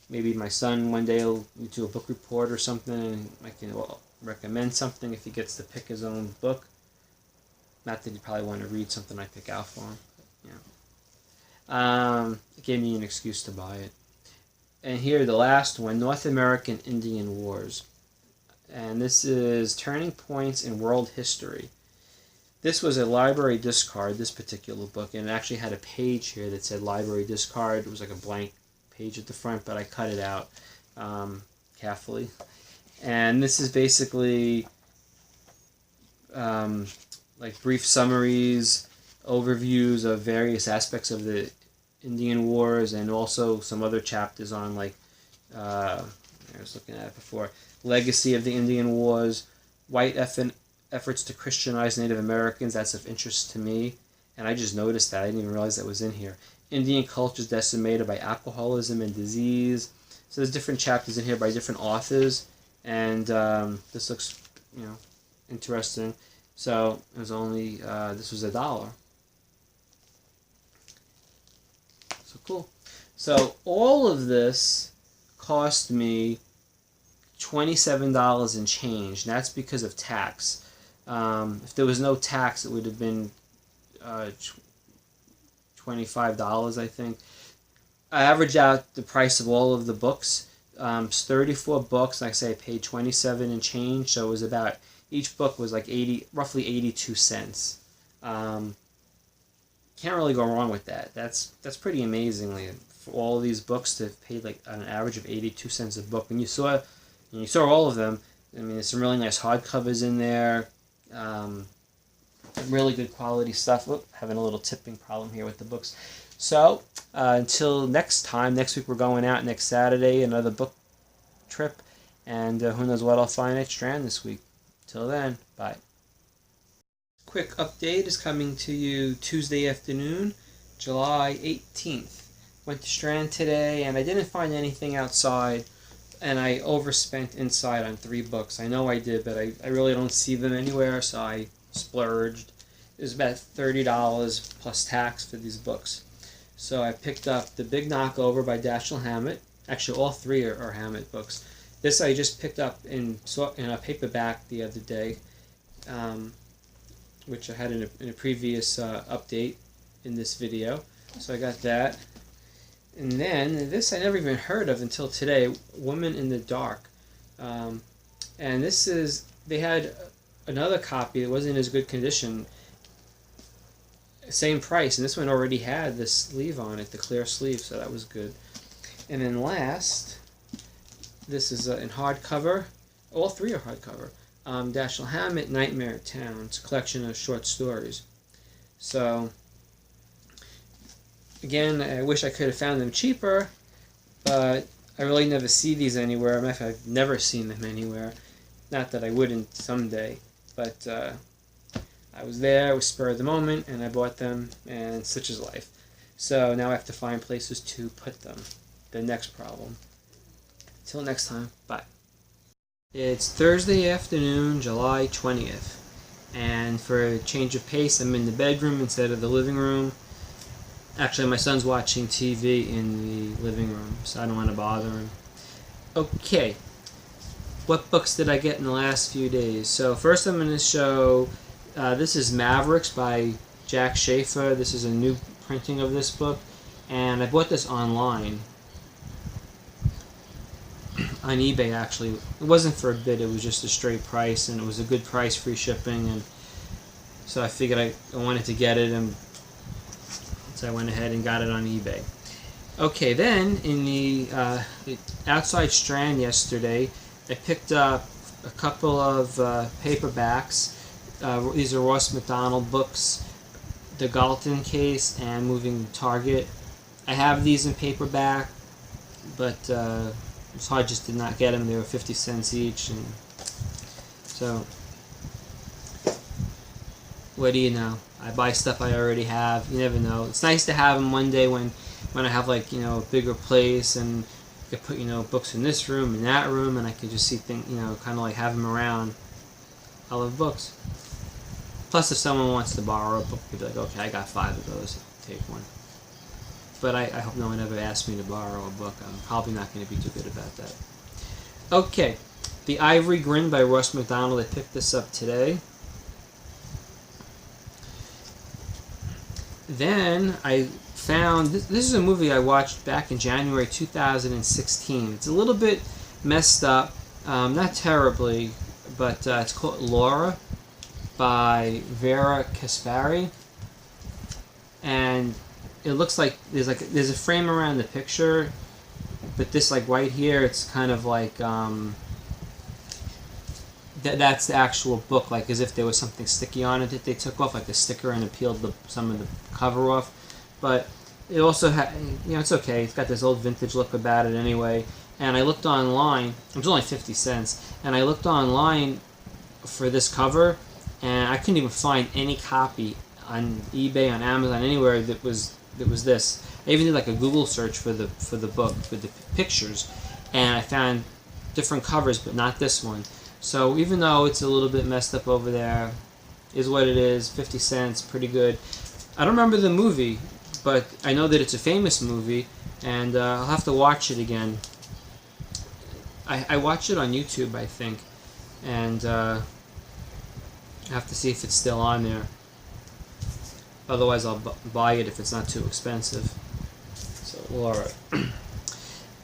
Maybe my son one day will do a book report or something, and I can recommend something if he gets to pick his own book. Not that he'd probably want to read something I pick out for him. But, it gave me an excuse to buy it. And here, the last one, North American Indian Wars. And this is Turning Points in World History. This was a library discard, this particular book, and it actually had a page here that said library discard. It was like a blank page at the front, but I cut it out carefully. And this is basically like brief summaries, overviews of various aspects of the Indian Wars, and also some other chapters on, like, I was looking at it before, legacy of the Indian Wars, white efforts to Christianize Native Americans. That's of interest to me, and I just noticed that. I didn't even realize that was in here. Indian cultures decimated by alcoholism and disease. So there's different chapters in here by different authors, and this looks, interesting. So it was only this was $1. So cool. So all of this cost me $27 and change, and that's because of tax. If there was no tax, it would have been $25, I think. I averaged out the price of all of the books. It's 34 books. Like I say, I paid 27 and change, so it was about, each book was like roughly 82 cents. Can't really go wrong with that. That's pretty amazingly for all these books to have paid like an average of 82 cents a book. When you saw all of them, I mean, there's some really nice hardcovers in there. Really good quality stuff. Oop, having a little tipping problem here with the books. So until next time, next week we're going out next Saturday, another book trip, and who knows what I'll find at Strand this week. Till then, bye. Quick update is coming to you Tuesday afternoon, July 18th. Went to Strand today, and I didn't find anything outside, and I overspent inside on 3 books. I know I did, but I really don't see them anywhere, so I splurged. It was about $30 plus tax for these books. So I picked up The Big Knockover by Dashiell Hammett. Actually, all 3 are Hammett books. This I just picked up in a paperback the other day, which I had in a previous update in this video. So I got that. And then this I never even heard of until today, Woman in the Dark. And this is, they had another copy that wasn't in as good condition, same price, and this one already had the sleeve on it, the clear sleeve, so that was good. And then last, this is in hardcover. All 3 are hardcover. Dashiell Hammett, Nightmare Town. It's a collection of short stories. So again, I wish I could have found them cheaper, but I really never see these anywhere. In fact, I've never seen them anywhere. Not that I wouldn't someday, but I was there, was spur of the moment, and I bought them, and such is life. So now I have to find places to put them. The next problem. Till next time, bye. It's Thursday afternoon, July 20th, and for a change of pace, I'm in the bedroom instead of the living room. Actually, my son's watching TV in the living room, so I don't want to bother him. Okay, what books did I get in the last few days? So first I'm going to show, this is Mavericks by Jack Schaefer. This is a new printing of this book, and I bought this online. On eBay, actually. It wasn't for a bid, it was just a straight price, and it was a good price, free shipping, and so I figured I wanted to get it, and so I went ahead and got it on eBay. Okay, then in the outside Strand yesterday, I picked up a couple of paperbacks. These are Ross McDonald books, The Galton Case and Moving Target. I have these in paperback, but so I just did not get them. They were 50 cents each, and so what do you know? I buy stuff I already have. You never know. It's nice to have them one day when I have, like, you know, a bigger place, and I could put, you know, books in this room and that room, and I could just see things, you know, kind of like have them around. I love books. Plus, if someone wants to borrow a book, they'd be like, okay, I got 5 of those. Take one. But I hope no one ever asks me to borrow a book. I'm probably not going to be too good about that. Okay, The Ivory Grin by Ross McDonald. I picked this up today. Then I found, this is a movie I watched back in January 2016. It's a little bit messed up, not terribly, but it's called Laura by Vera Caspary. And it looks like there's a frame around the picture, but this, like, right here, it's kind of like that's the actual book, like as if there was something sticky on it that they took off, like a sticker, and it peeled some of the cover off. But it also had, you know, it's okay. It's got this old vintage look about it anyway. And I looked online. It was only 50 cents, and I looked online for this cover, and I couldn't even find any copy on eBay, on Amazon, anywhere that was this. I even did like a Google search for the book with the pictures, and I found different covers, but not this one. So even though it's a little bit messed up over there, is what it is. 50 cents, pretty good. I don't remember the movie, but I know that it's a famous movie, and I'll have to watch it again. I watched it on YouTube, I think, and I have to see if it's still on there. Otherwise, I'll buy it if it's not too expensive. So, well, alright.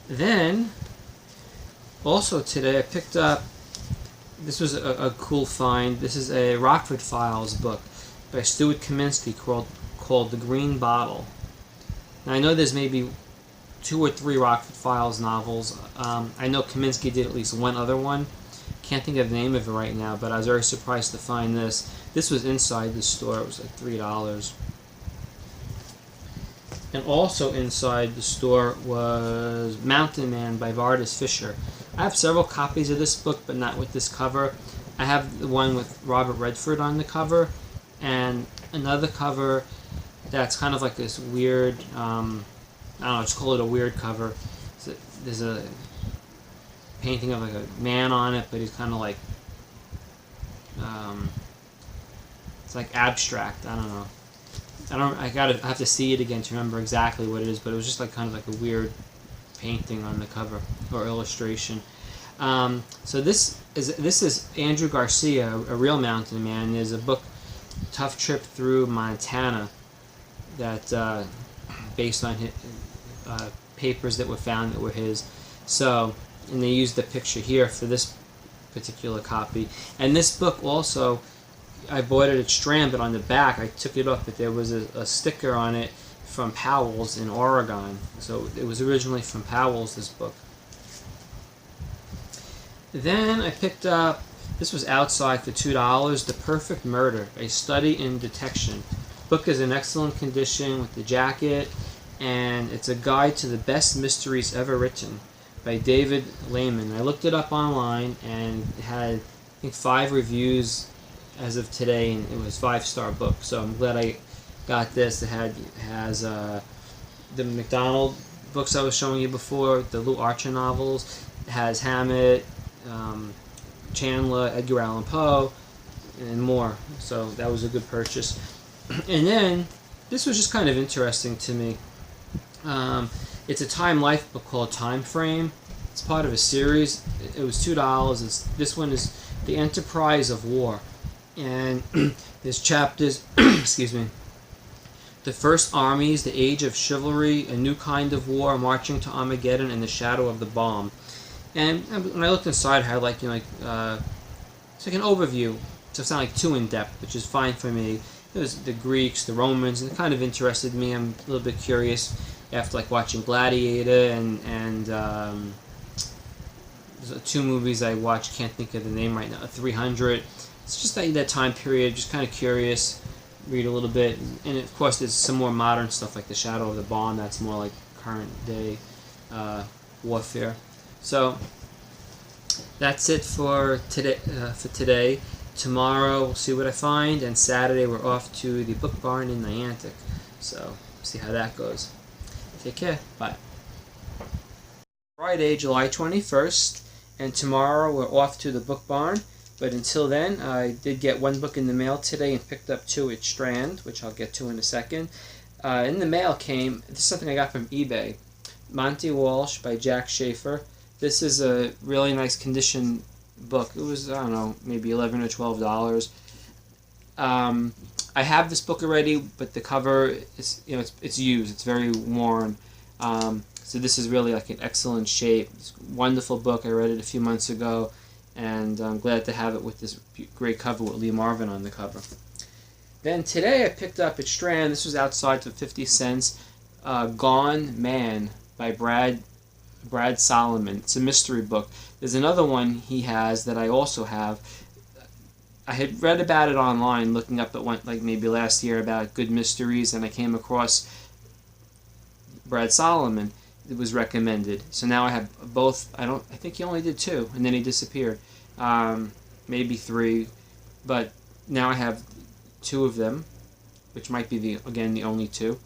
Then, also today I picked up, this was a cool find. This is a Rockford Files book by Stuart Kaminsky called The Green Bottle. Now I know there's maybe 2 or 3 Rockford Files novels. I know Kaminsky did at least one other one. Can't think of the name of it right now, but I was very surprised to find this. This was inside the store. It was like $3. And also inside the store was Mountain Man by Vardis Fisher. I have several copies of this book, but not with this cover. I have the one with Robert Redford on the cover, and another cover that's kind of like this weird, I don't know, just call it a weird cover. There's a painting of like a man on it, but he's kind of like, it's like abstract. I don't know. I have to see it again to remember exactly what it is, but it was just like kind of like a weird painting on the cover or illustration. So this is Andrew Garcia, a real mountain man. There's a book, Tough Trip Through Montana, that based on his, papers that were found that were his. So, and they used the picture here for this particular copy. And this book also, I bought it at Strand, but on the back I took it off, but there was a sticker on it from Powell's in Oregon. So it was originally from Powell's, this book. Then I picked up, this was outside for $2, The Perfect Murder, A Study in Detection. Book is in excellent condition with the jacket, and it's a guide to the best mysteries ever written by David Lehman. I looked it up online, and it had, I think, 5 reviews as of today, and it was 5-star book. So I'm glad I got this. It has the McDonald books I was showing you before, the Lou Archer novels. It has Hammett, Chandler, Edgar Allan Poe, and more. So that was a good purchase. And then this was just kind of interesting to me. It's a Time Life book called Time Frame. It's part of a series. It was $2. This one is The Enterprise of War. And there's chapters, excuse me, The First Armies, The Age of Chivalry, A New Kind of War, Marching to Armageddon, and The Shadow of the Bomb. And when I looked inside, I had like, it's like an overview. So it's not like too in-depth, which is fine for me. It was the Greeks, the Romans, and it kind of interested me. I'm a little bit curious after like watching Gladiator and there's 2 movies I watched, can't think of the name right now, 300. It's just that time period, just kind of curious, read a little bit. And of course there's some more modern stuff like The Shadow of the Bomb, that's more like current day warfare. So that's it for today. Tomorrow we'll see what I find, and Saturday we're off to the Book Barn in Niantic. So see how that goes. Take care. Bye. Friday, July 21st, and tomorrow we're off to the Book Barn. But until then, I did get 1 book in the mail today and picked up 2 at Strand, which I'll get to in a second. In the mail came, this is something I got from eBay, Monty Walsh by Jack Schaefer. This is a really nice condition book. It was, I don't know, maybe $11 or $12. I have this book already, but the cover is, it's used. It's very worn. So this is really like in excellent shape. It's a wonderful book. I read it a few months ago, and I'm glad to have it with this great cover with Lee Marvin on the cover. Then today I picked up at Strand, this was outside for 50 cents, Gone Man by Brad Solomon. It's a mystery book. There's another one he has that I also have. I had read about it online, looking up at one, like maybe last year, about good mysteries, and I came across Brad Solomon. It was recommended. So now I have both. I think he only did 2, and then he disappeared. Maybe 3, but now I have 2 of them, which might be the only 2.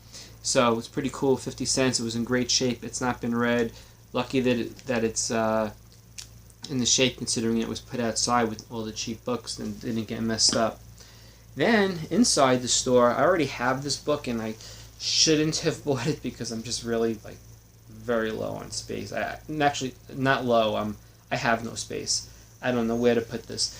So it's pretty cool. 50 cents. It was in great shape. It's not been read. Lucky that it's in the shape, considering it was put outside with all the cheap books and didn't get messed up. Then inside the store, I already have this book, and I shouldn't have bought it because I'm just really like very low on space. I'm actually not low. I have no space. I don't know where to put this.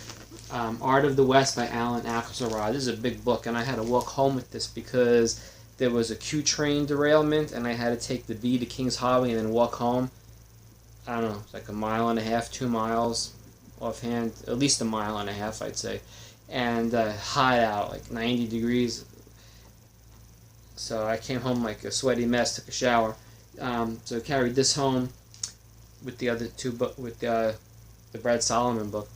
Art of the West by Alan Axelrod. This is a big book, and I had to walk home with this because there was a Q train derailment, and I had to take the B to Kings Highway and then walk home. I don't know, it's like a mile and a half, 2 miles offhand, at least a mile and a half, I'd say. And hot out, like 90 degrees. So I came home like a sweaty mess, took a shower. So I carried this home with the other two with the Brad Solomon book.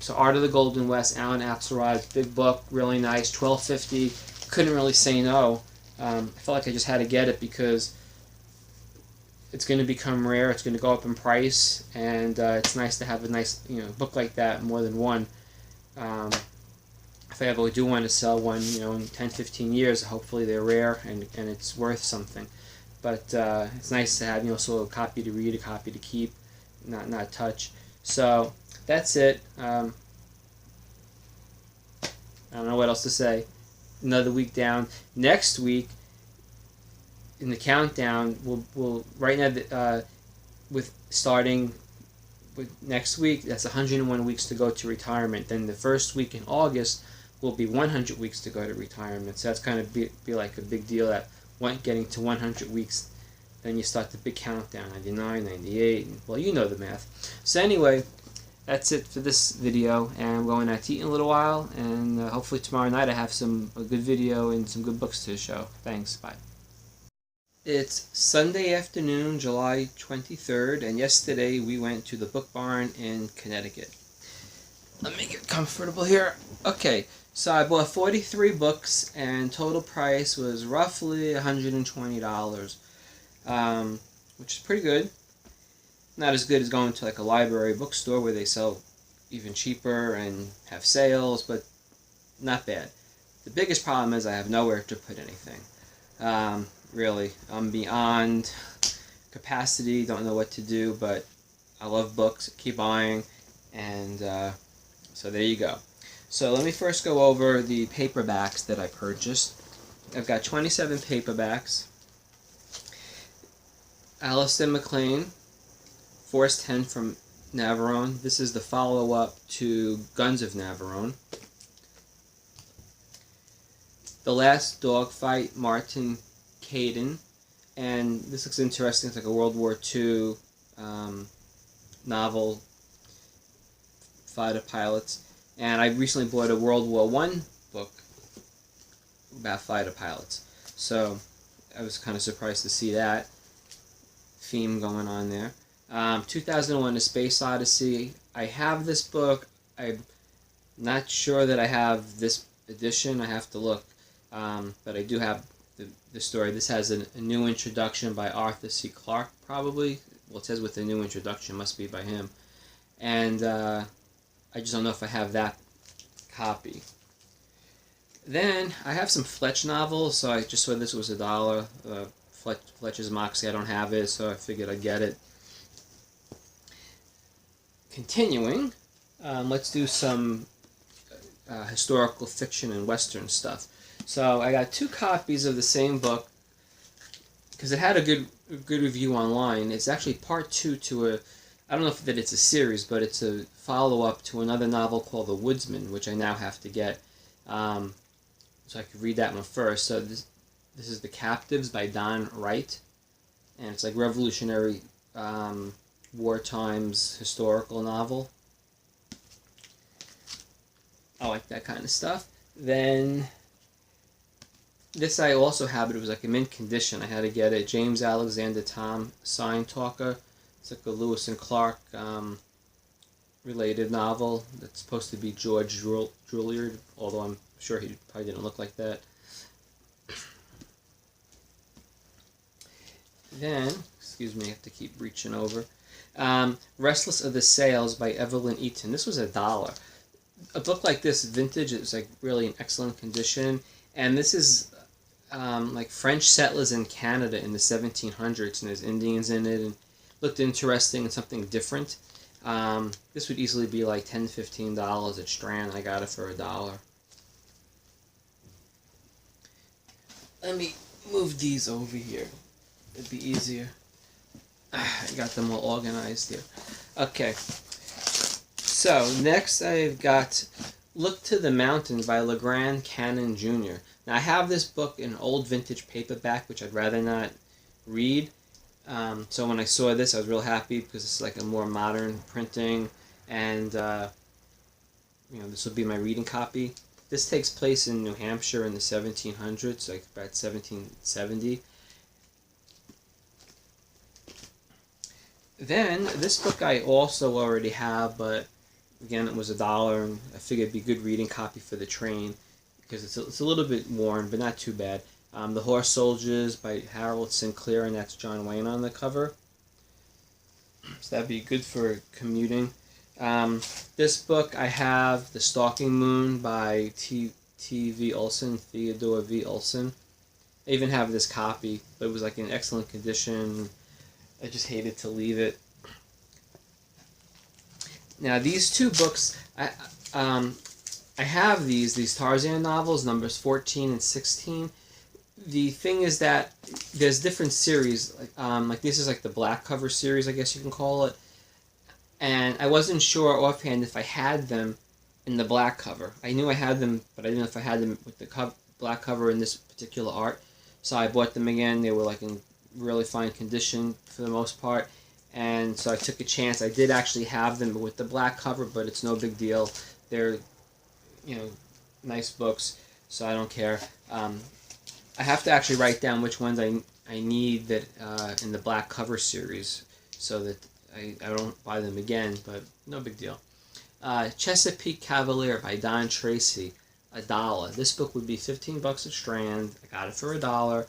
So Art of the Golden West, Alan Axelrod, big book, really nice, $12.50. Couldn't really say no. I felt like I just had to get it because it's going to become rare. It's going to go up in price, and it's nice to have a nice book like that, more than one. If I ever do want to sell one, in 10, 15 years, hopefully they're rare and it's worth something. But it's nice to have, sort of a copy to read, a copy to keep, not touch. So that's it. I don't know what else to say. Another week down. Next week, in the countdown, we'll right now with starting with next week. That's 101 weeks to go to retirement. Then the first week in August will be 100 weeks to go to retirement. So that's kind of be like a big deal that getting to 100 weeks. Then you start the big countdown, 99, 98. Well, you know the math. So anyway, that's it for this video, and I'm going out to eat in a little while, and hopefully tomorrow night I have a good video and some good books to show. Thanks, bye. It's Sunday afternoon, July 23rd, and yesterday we went to the Book Barn in Connecticut. Let me get comfortable here. Okay, so I bought 43 books, and total price was roughly $120, which is pretty good. Not as good as going to like a library bookstore where they sell even cheaper and have sales, but not bad. The biggest problem is I have nowhere to put anything. Really, I'm beyond capacity, don't know what to do, but I love books, keep buying, and so there you go. So let me first go over the paperbacks that I purchased. I've got 27 paperbacks. Alistair MacLean, Force 10 from Navarone. This is the follow-up to Guns of Navarone. The Last Dogfight, Martin Caidin. And this looks interesting. It's like a World War II novel, fighter pilots. And I recently bought a World War I book about fighter pilots. So I was kind of surprised to see that theme going on there. 2001: A Space Odyssey. I have this book. I'm not sure that I have this edition. I have to look. But I do have the story. This has a new introduction by Arthur C. Clarke, probably. Well, it says with a new introduction. Must be by him. And I just don't know if I have that copy. Then I have some Fletch novels. So I just saw this was $1. Fletcher's Moxie. I don't have it, so I figured I'd get it. Continuing, let's do some historical fiction and Western stuff. So I got 2 copies of the same book because it had a good review online. It's actually part 2 to I don't know if that it's a series, but it's a follow-up to another novel called The Woodsman, which I now have to get. So I could read that one first. So this is The Captives by Don Wright, and it's like revolutionary war times historical novel. I like that kind of stuff. Then this I also have, but it was like a mint condition. I had to get it. James Alexander Thom, Sign Talker. It's like a Lewis and Clark related novel that's supposed to be George Drouillard, although I'm sure he probably didn't look like that. Then, excuse me, I have to keep reaching over. Restless of the Sails by Evelyn Eaton. This was $1. A book like this, vintage, it was like really in excellent condition. And this is like French settlers in Canada in the 1700s, and there's Indians in it, and looked interesting and something different. This would easily be like $10, $15 at Strand. I got it for $1. let me move these over here. It'd be easier. I got them all organized here. Okay. So, next I've got Look to the Mountain by LeGrand Cannon Jr. Now, I have this book in old vintage paperback, which I'd rather not read. So when I saw this, I was real happy because it's like a more modern printing, and this will be my reading copy. This takes place in New Hampshire in the 1700s, like about 1770. Then, this book I also already have, but again, it was $1, and I figured it'd be a good reading copy for the train, because it's a little bit worn, but not too bad. The Horse Soldiers by Harold Sinclair, and that's John Wayne on the cover. So that'd be good for commuting. This book I have, The Stalking Moon by T.V. Olson, Theodore V. Olson. I even have this copy, but it was like in excellent condition. I just hated to leave it. Now these two books, I have these Tarzan novels, numbers 14 and 16. The thing is that there's different series, like this is like the black cover series, I guess you can call it. And I wasn't sure offhand if I had them in the black cover. I knew I had them, but I didn't know if I had them with the black cover in this particular art. So I bought them again. They were like in really fine condition for the most part. And so I took a chance. I did actually have them with the black cover, but it's no big deal. They're, nice books, so I don't care. I have to actually write down which ones I need that in the black cover series, so that I don't buy them again, but no big deal. Chesapeake Cavalier by Don Tracy, $1. This book would be $15 a strand. I got it for $1.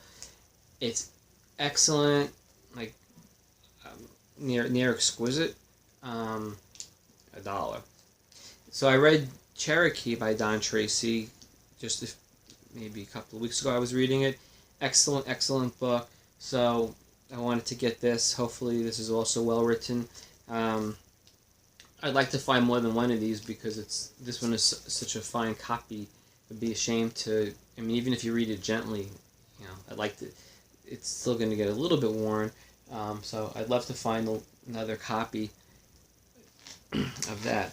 It's excellent, like near exquisite. $1. So I read Cherokee by Don Tracy just maybe a couple of weeks ago. I was reading it. Excellent book. So I wanted to get this. Hopefully this is also well written. I'd like to find more than one of these because this one is such a fine copy. It'd be a shame to. I mean, even if you read it gently, I'd like to. It's still going to get a little bit worn. So I'd love to find another copy of that.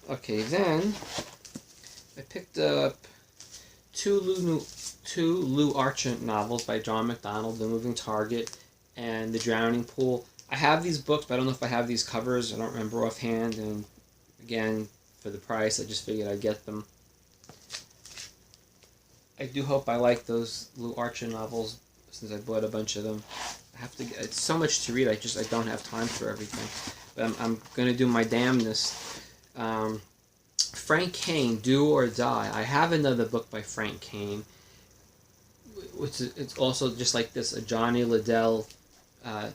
Okay, then I picked up two Lou Archer novels by John McDonald, The Moving Target and The Drowning Pool. I have these books, but I don't know if I have these covers. I don't remember offhand, and again, for the price, I just figured I'd get them. I do hope I like those Lou Archer novels, since I bought a bunch of them. It's so much to read, I don't have time for everything. But I'm going to do my damnness. Frank Kane, Do or Die. I have another book by Frank Kane, which it's also just like this, a Johnny Liddell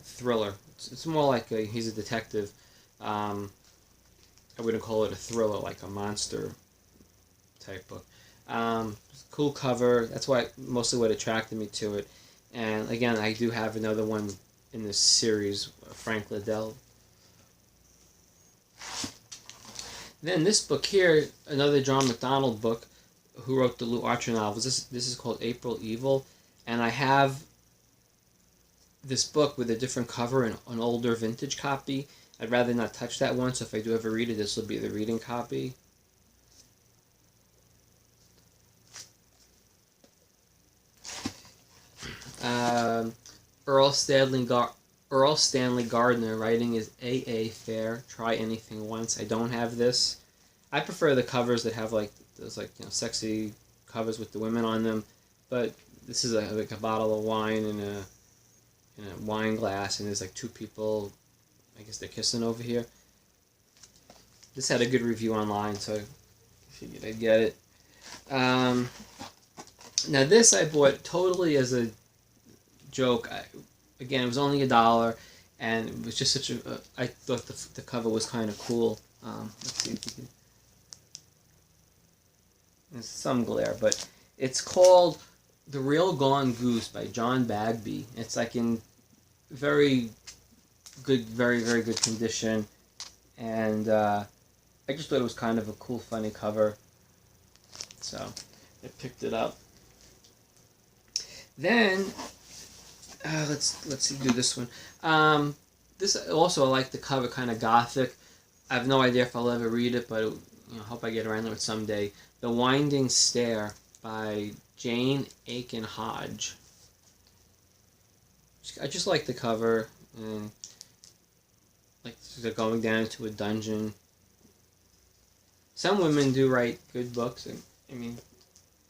thriller. It's more like he's a detective. I wouldn't call it a thriller, like a monster type book. Cool cover. That's mostly what attracted me to it. And again, I do have another one in this series, Frank Liddell. Then this book here, another John McDonald book, who wrote the Lou Archer novels. This is called April Evil, and I have this book with a different cover and an older vintage copy. I'd rather not touch that one, so if I do ever read it, this will be the reading copy. Earl Stanley Gardner, writing is A.A. Fair. Try Anything Once. I don't have this. I prefer the covers that have those sexy covers with the women on them, but this is like a bottle of wine in a wine glass, and there's like two people. I guess they're kissing over here. This had a good review online, so I figured I'd get it. Now this I bought totally as a joke. Again, it was only $1, and it was just such a. I thought the cover was kind of cool. Let's see if you can. There's some glare, but it's called The Real Gone Goose by John Bagby. It's like in very good, very, very good condition, and I just thought it was kind of a cool, funny cover, so I picked it up. Then let's see, do this one. This also, I like the cover, kind of gothic. I have no idea if I'll ever read it, but I hope I get around to it someday. The Winding Stair by Jane Aiken Hodge. I just like the cover, and like they're going down into a dungeon. Some women do write good books, and I mean,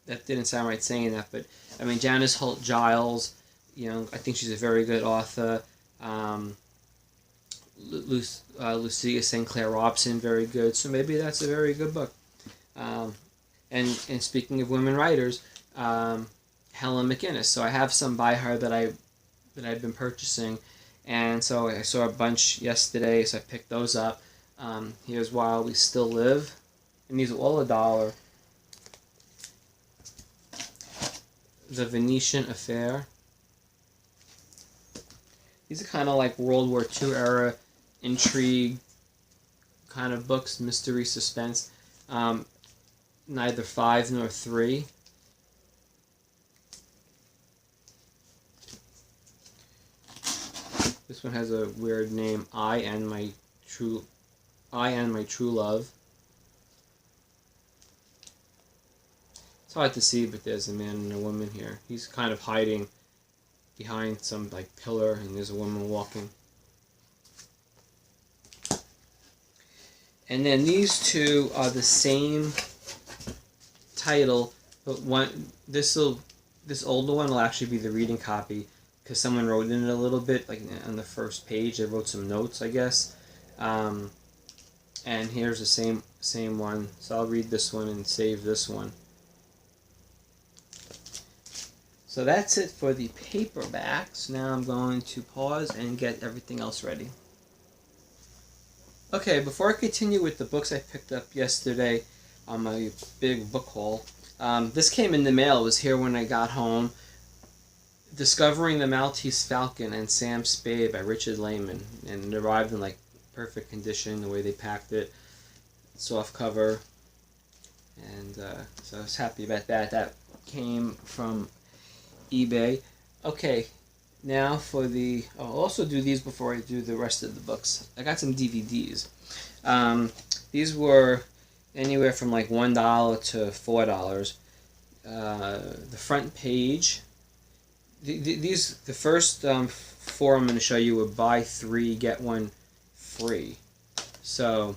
that didn't sound right saying that, but I mean, Janice Holt Giles, I think she's a very good author. Lucia St. Clair Robson, very good. So maybe that's a very good book. And speaking of women writers, Helen McInnes. So I have some by her that I've been purchasing, and so I saw a bunch yesterday, so I picked those up. Here's While We Still Live, and these are all $1. The Venetian Affair. These are kind of like World War II era intrigue kind of books, mystery, suspense. Neither 5 nor 3. This one has a weird name. I and My True Love. It's hard to see, but there's a man and a woman here. He's kind of hiding behind some like pillar, and there's a woman walking. And then these two are the same title, but this older one will actually be the reading copy, because someone wrote in it a little bit, like on the first page. They wrote some notes, I guess. And here's the same one. So I'll read this one and save this one. So that's it for the paperbacks. Now I'm going to pause and get everything else ready. Okay, before I continue with the books I picked up yesterday on my big book haul, this came in the mail. It was here when I got home. Discovering the Maltese Falcon and Sam Spade by Richard Lehman, and it arrived in like perfect condition, the way they packed it, soft cover, and so I was happy about that. That came from eBay. Okay, now for I'll also do these before I do the rest of the books. I got some DVDs. These were anywhere from like $1 to $4. The front page. The first 4 I'm going to show you were buy 3 get 1 free. So,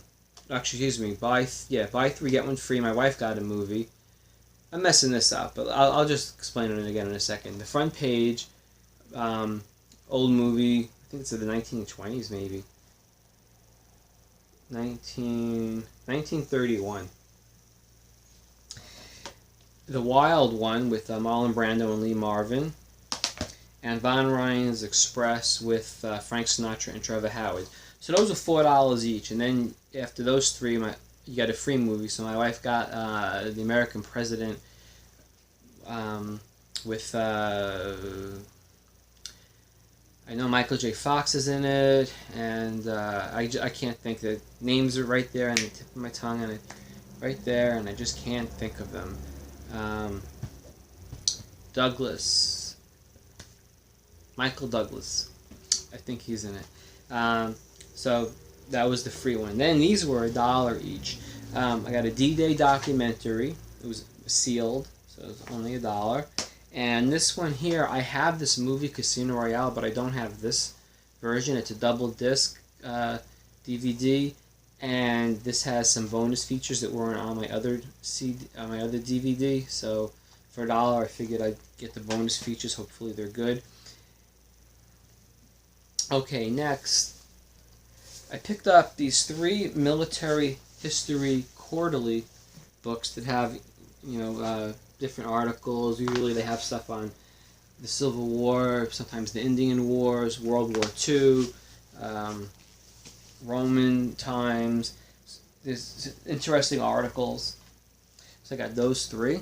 actually, excuse me, buy 3 get 1 free. My wife got a movie. I'm messing this up, but I'll just explain it again in a second. The front page, old movie. I think it's of the 1920s, maybe. 1931. The Wild One with Marlon Brando and Lee Marvin. And Von Ryan's Express with Frank Sinatra and Trevor Howard. So those are $4 each, and then after those 3, you got a free movie. So my wife got The American President with I know Michael J. Fox is in it, and I can't think. The names are right there on the tip of my tongue, and right there, and I just can't think of them. Michael Douglas, I think he's in it. So that was the free one. Then these were $1 each. I got a D-Day documentary. It was sealed, so it was only $1. And this one here, I have this movie Casino Royale, but I don't have this version. It's a double disc DVD, and this has some bonus features that weren't on my other DVD. So for $1, I figured I'd get the bonus features. Hopefully they're good. Okay, next, I picked up these 3 military history quarterly books that have, different articles. Usually they have stuff on the Civil War, sometimes the Indian Wars, World War II, Roman times. There's interesting articles. So I got those 3.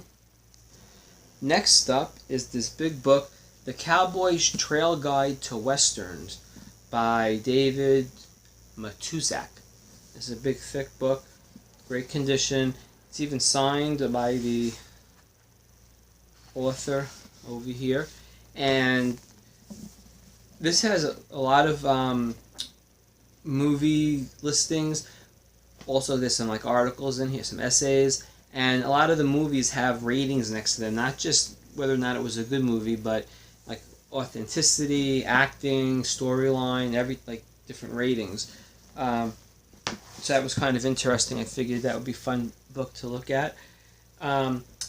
Next up is this big book, The Cowboy's Trail Guide to Westerns by David Matuzak. It's a big, thick book, great condition. It's even signed by the author over here. And this has a lot of movie listings. Also, there's some like articles in here, some essays, and a lot of the movies have ratings next to them. Not just whether or not it was a good movie, but like authenticity, acting, storyline, every like different ratings. So that was kind of interesting. I figured that would be a fun book to look at.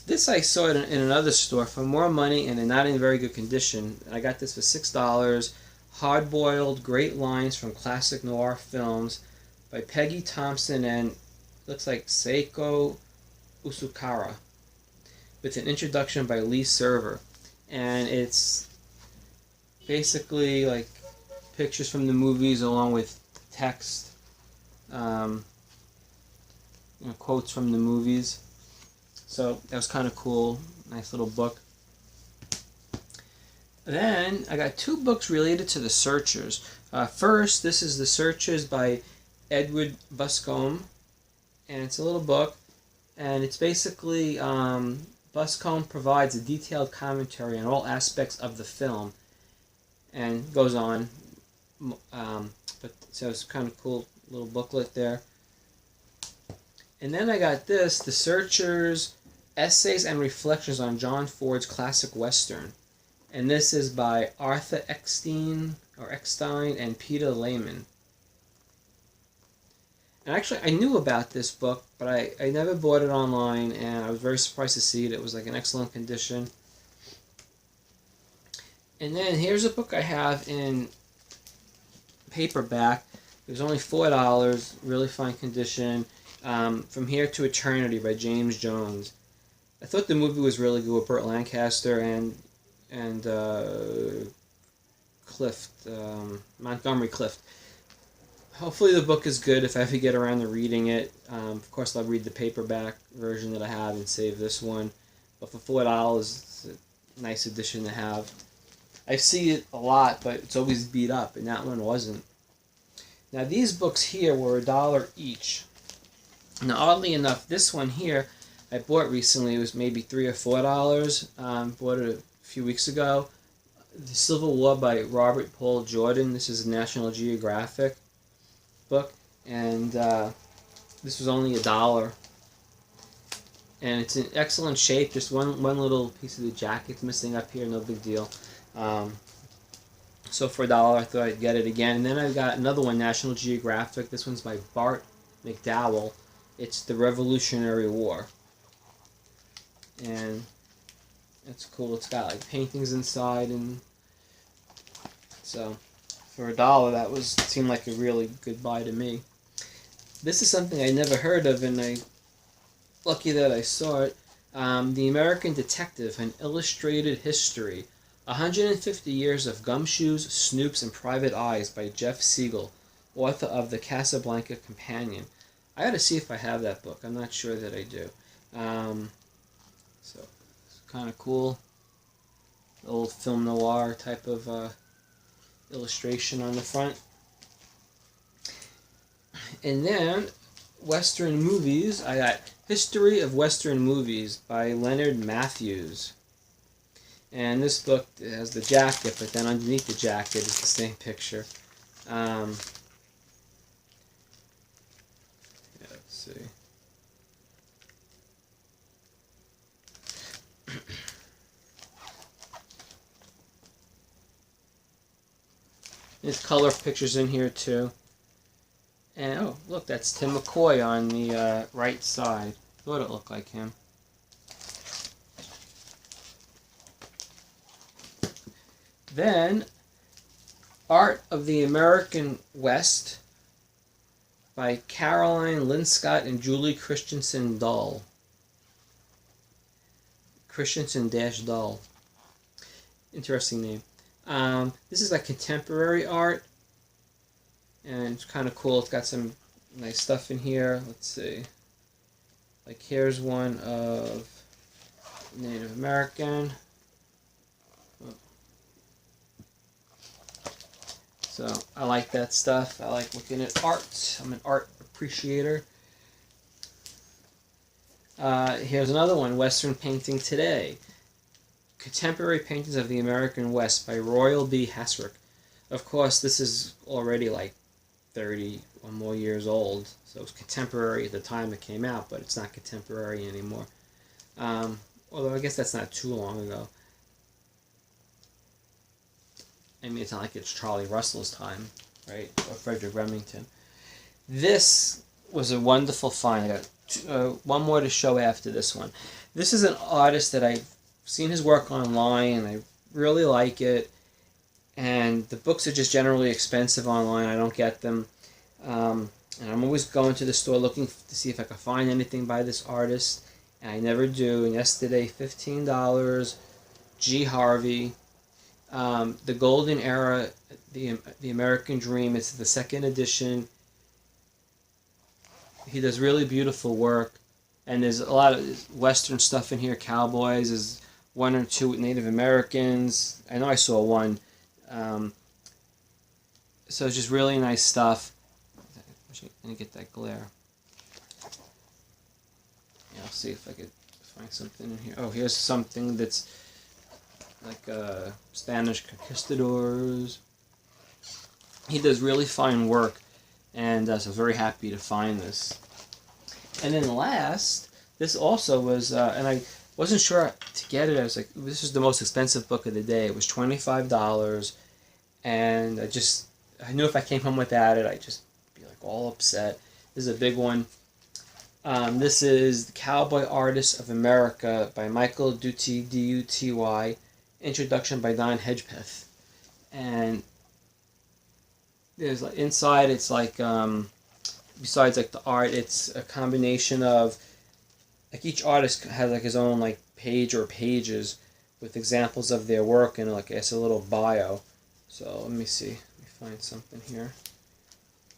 This I saw it in another store for more money and not in very good condition. I got this for $6. Hard-boiled great lines from classic noir films by Peggy Thompson and looks like Seiko Usukara, with an introduction by Lee Server, and it's basically like pictures from the movies along with text, quotes from the movies. So that was kind of cool. Nice little book. Then I got two books related to The Searchers. First, this is The Searchers by Edward Buscombe, and it's a little book, and it's basically Buscombe provides a detailed commentary on all aspects of the film, and goes on. But so it's kind of cool little booklet there. And then I got this, The Searchers, Essays and Reflections on John Ford's Classic Western. And this is by Arthur Eckstein and Peter Lehman. And actually, I knew about this book, but I never bought it online, and I was very surprised to see it. It was like in excellent condition. And then here's a book I have in paperback. It was only $4, really fine condition. From Here to Eternity by James Jones. I thought the movie was really good with Burt Lancaster and Montgomery Clift. Hopefully the book is good if I ever get around to reading it. Of course, I'll read the paperback version that I have and save this one. But for $4, it's a nice edition to have. I see it a lot, but it's always beat up, and that one wasn't. Now, these books here were $1 each. Now, oddly enough, this one here I bought recently. It was maybe $3 or $4. Bought it a few weeks ago. The Civil War by Robert Paul Jordan. This is a National Geographic book, and this was only $1. And it's in excellent shape. Just one little piece of the jacket's missing up here. No big deal. So for $1, I thought I'd get it again. And then I got another one, National Geographic. This one's by Bart McDowell. It's The Revolutionary War. And it's cool. It's got like paintings inside, and so for $1, that seemed like a really good buy to me. This is something I never heard of, and I lucky that I saw it. The American Detective: An Illustrated History, 150 Years of Gumshoes, Snoops, and Private Eyes by Jeff Siegel, author of The Casablanca Companion. I gotta see if I have that book. I'm not sure that I do. So it's kind of cool. Old film noir type of illustration on the front. And then Western movies. I got History of Western Movies by Leonard Matthews. And this book has the jacket, but then underneath the jacket is the same picture. Let's see. There's color pictures in here too. And oh, look, that's Tim McCoy on the right side. Thought it looked like him. Then, Art of the American West by Caroline Linscott and Julie Christensen Dull. Christensen-Dull. Interesting name. This is like contemporary art, and it's kind of cool. It's got some nice stuff in here. Let's see. Like here's one of Native American. So I like that stuff. I like looking at art. I'm an art appreciator. Here's another one, Western Painting Today. Contemporary Paintings of the American West by Royal B. Hasrick. Of course, this is already like 30 or more years old, so it was contemporary at the time it came out, but it's not contemporary anymore. Although I guess that's not too long ago. I mean, it's not like it's Charlie Russell's time, right? Or Frederick Remington. This was a wonderful find. I got one more to show after this one. This is an artist that I've seen his work online, and I really like it. And the books are just generally expensive online. I don't get them. And I'm always going to the store looking to see if I can find anything by this artist. And I never do. And yesterday, $15. G. Harvey. The Golden Era, the American Dream. It's the second edition. He does really beautiful work. And there's a lot of Western stuff in here. Cowboys. There's one or two with Native Americans. I know I saw one. So it's just really nice stuff. Let me get that glare. Yeah, I'll see if I could find something in here. Oh, here's something that's like Spanish conquistadors. He does really fine work, and so I was very happy to find this. And then last, this also was, and I wasn't sure to get it. I was like, this is the most expensive book of the day. It was $25, and I knew if I came home without it, I'd just be like all upset. This is a big one. This is The Cowboy Artists of America by Michael Duty, D-U-T-Y. Introduction by Don Hedgepeth. And there's like inside, it's like besides like the art, it's a combination of like each artist has like his own like page or pages with examples of their work and like it's a little bio. So let me see. Let me find something here.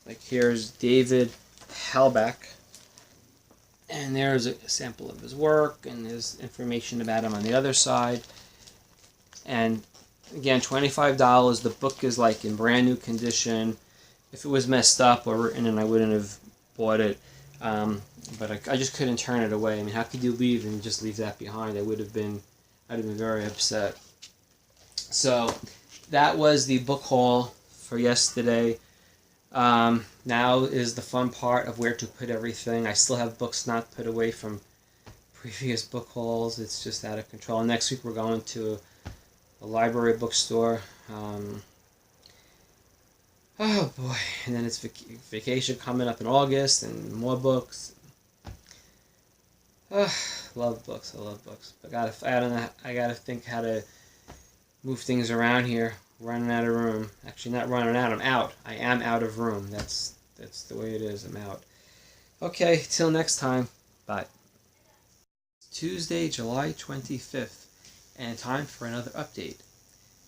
Like here's David Halbach. And there's a sample of his work, and there's information about him on the other side. And again, $25. The book is like in brand new condition. If it was messed up or written, and I wouldn't have bought it. But I just couldn't turn it away. I mean, how could you leave and just leave that behind? I'd have been very upset. So that was the book haul for yesterday. Now is the fun part of where to put everything. I still have books not put away from previous book hauls. It's just out of control. Next week we're going to a library bookstore. Oh boy, and then it's vacation coming up in August and more books. Love books. I love books. I gotta think how to move things around here. Running out of room. Actually, not running out. I'm out. I am out of room. That's the way it is. I'm out. Okay, till next time. Bye. Tuesday, July 25th, and time for another update.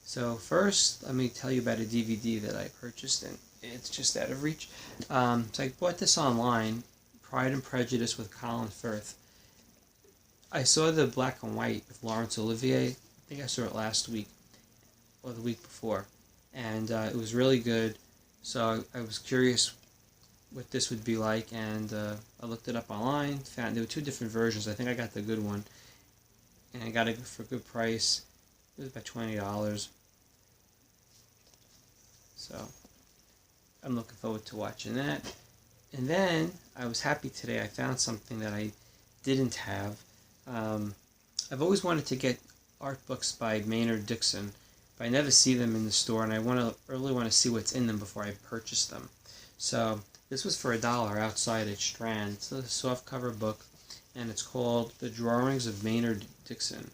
So first, let me tell you about a DVD that I purchased, and it's just out of reach. So I bought this online, Pride and Prejudice with Colin Firth. I saw the black and white with Laurence Olivier. I think I saw it last week or the week before, and it was really good. So I was curious what this would be like, and I looked it up online. Found there were two different versions. I think I got the good one, and I got it for a good price. It was about $20. So I'm looking forward to watching that. And then I was happy today. I found something that I didn't have. I've always wanted to get art books by Maynard Dixon, but I never see them in the store, and I really want to see what's in them before I purchase them. So this was for $1 outside at Strand. It's a softcover book, and it's called The Drawings of Maynard Dixon.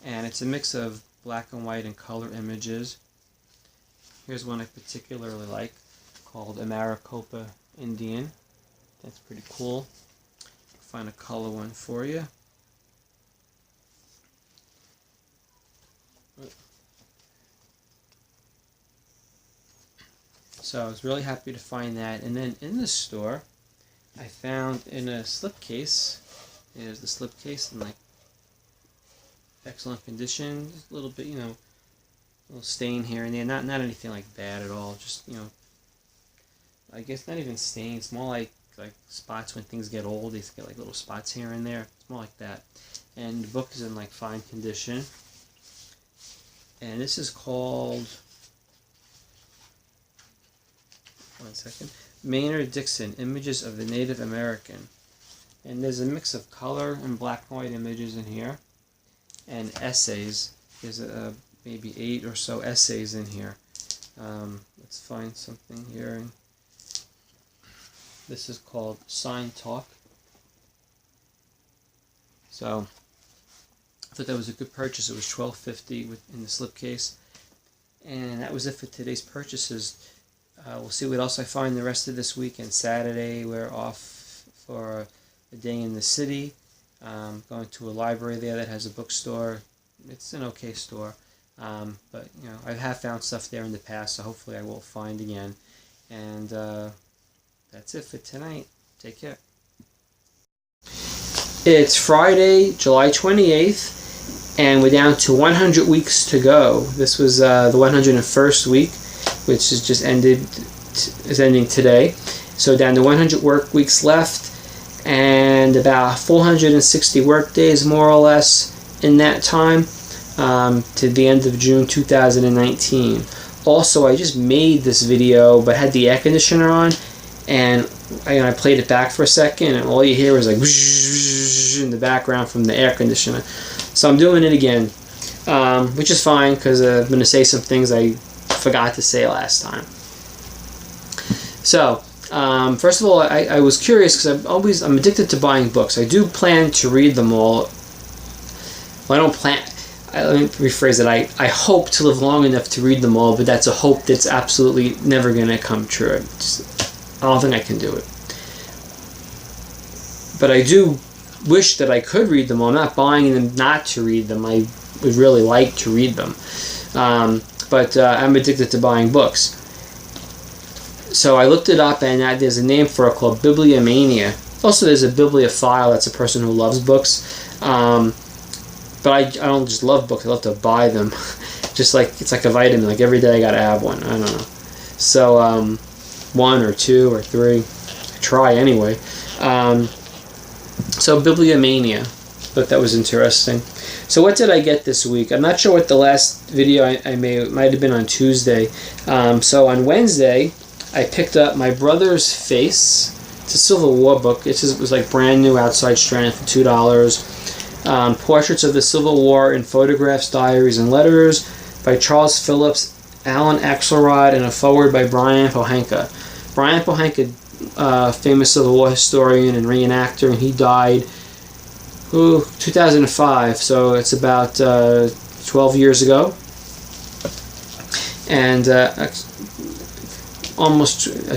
And it's a mix of black and white and color images. Here's one I particularly like, called a Maricopa Indian. That's pretty cool. I'll find a color one for you. So I was really happy to find that. And then in the store, I found in a slipcase, there's the slipcase in like excellent condition, just a little bit, a little stain here and there, not anything like bad at all, just, I guess not even stains, more like spots when things get old, they get like little spots here and there, it's more like that. And the book is in like fine condition. And this is called, one second, Maynard Dixon, Images of the Native American. And there's a mix of color and black and white images in here, and essays. There's maybe 8 or so essays in here. Let's find something here. This is called Sign Talk. So I thought that was a good purchase. It was $12.50 in the slipcase. And that was it for today's purchases. We'll see what else I find the rest of this week. And Saturday we're off for a day in the city. Going to a library there that has a bookstore. It's an okay store. But you know, I have found stuff there in the past, so hopefully I will find again. And that's it for tonight. Take care. It's Friday, July 28th, and we're down to 100 weeks to go. This was the 101st week, which is just is ending today. So down to 100 work weeks left, and about 460 work days, more or less, in that time, to the end of June 2019. Also, I just made this video, but had the air conditioner on, and I played it back for a second, and all you hear is like in the background from the air conditioner. So I'm doing it again, which is fine because I'm going to say some things I forgot to say last time. So first of all, I was curious because I'm addicted to buying books. I do plan to read them all. Well, I don't plan. Let me rephrase it. I hope to live long enough to read them all, but that's a hope that's absolutely never going to come true. I don't think I can do it. But I do wish that I could read them all. I'm not buying them not to read them. I would really like to read them. But I'm addicted to buying books. So I looked it up, and there's a name for it called Bibliomania. Also, there's a bibliophile. That's a person who loves books. But I don't just love books. I love to buy them. Just like, it's like a vitamin. Like every day I gotta have one. I don't know. So 1 or 2 or 3. I try anyway. So Bibliomania. Thought that was interesting. So what did I get this week? I'm not sure what the last video I made. It might have been on Tuesday. So on Wednesday, I picked up My Brother's Face. It's a Civil War book. It was like brand new outside strand for $2. Portraits of the Civil War in photographs, diaries, and letters by Charles Phillips, Alan Axelrod, and a foreword by Brian Pohanka. Brian Pohanka, famous Civil War historian and reenactor, and he died 2005, so it's about 12 years ago. And I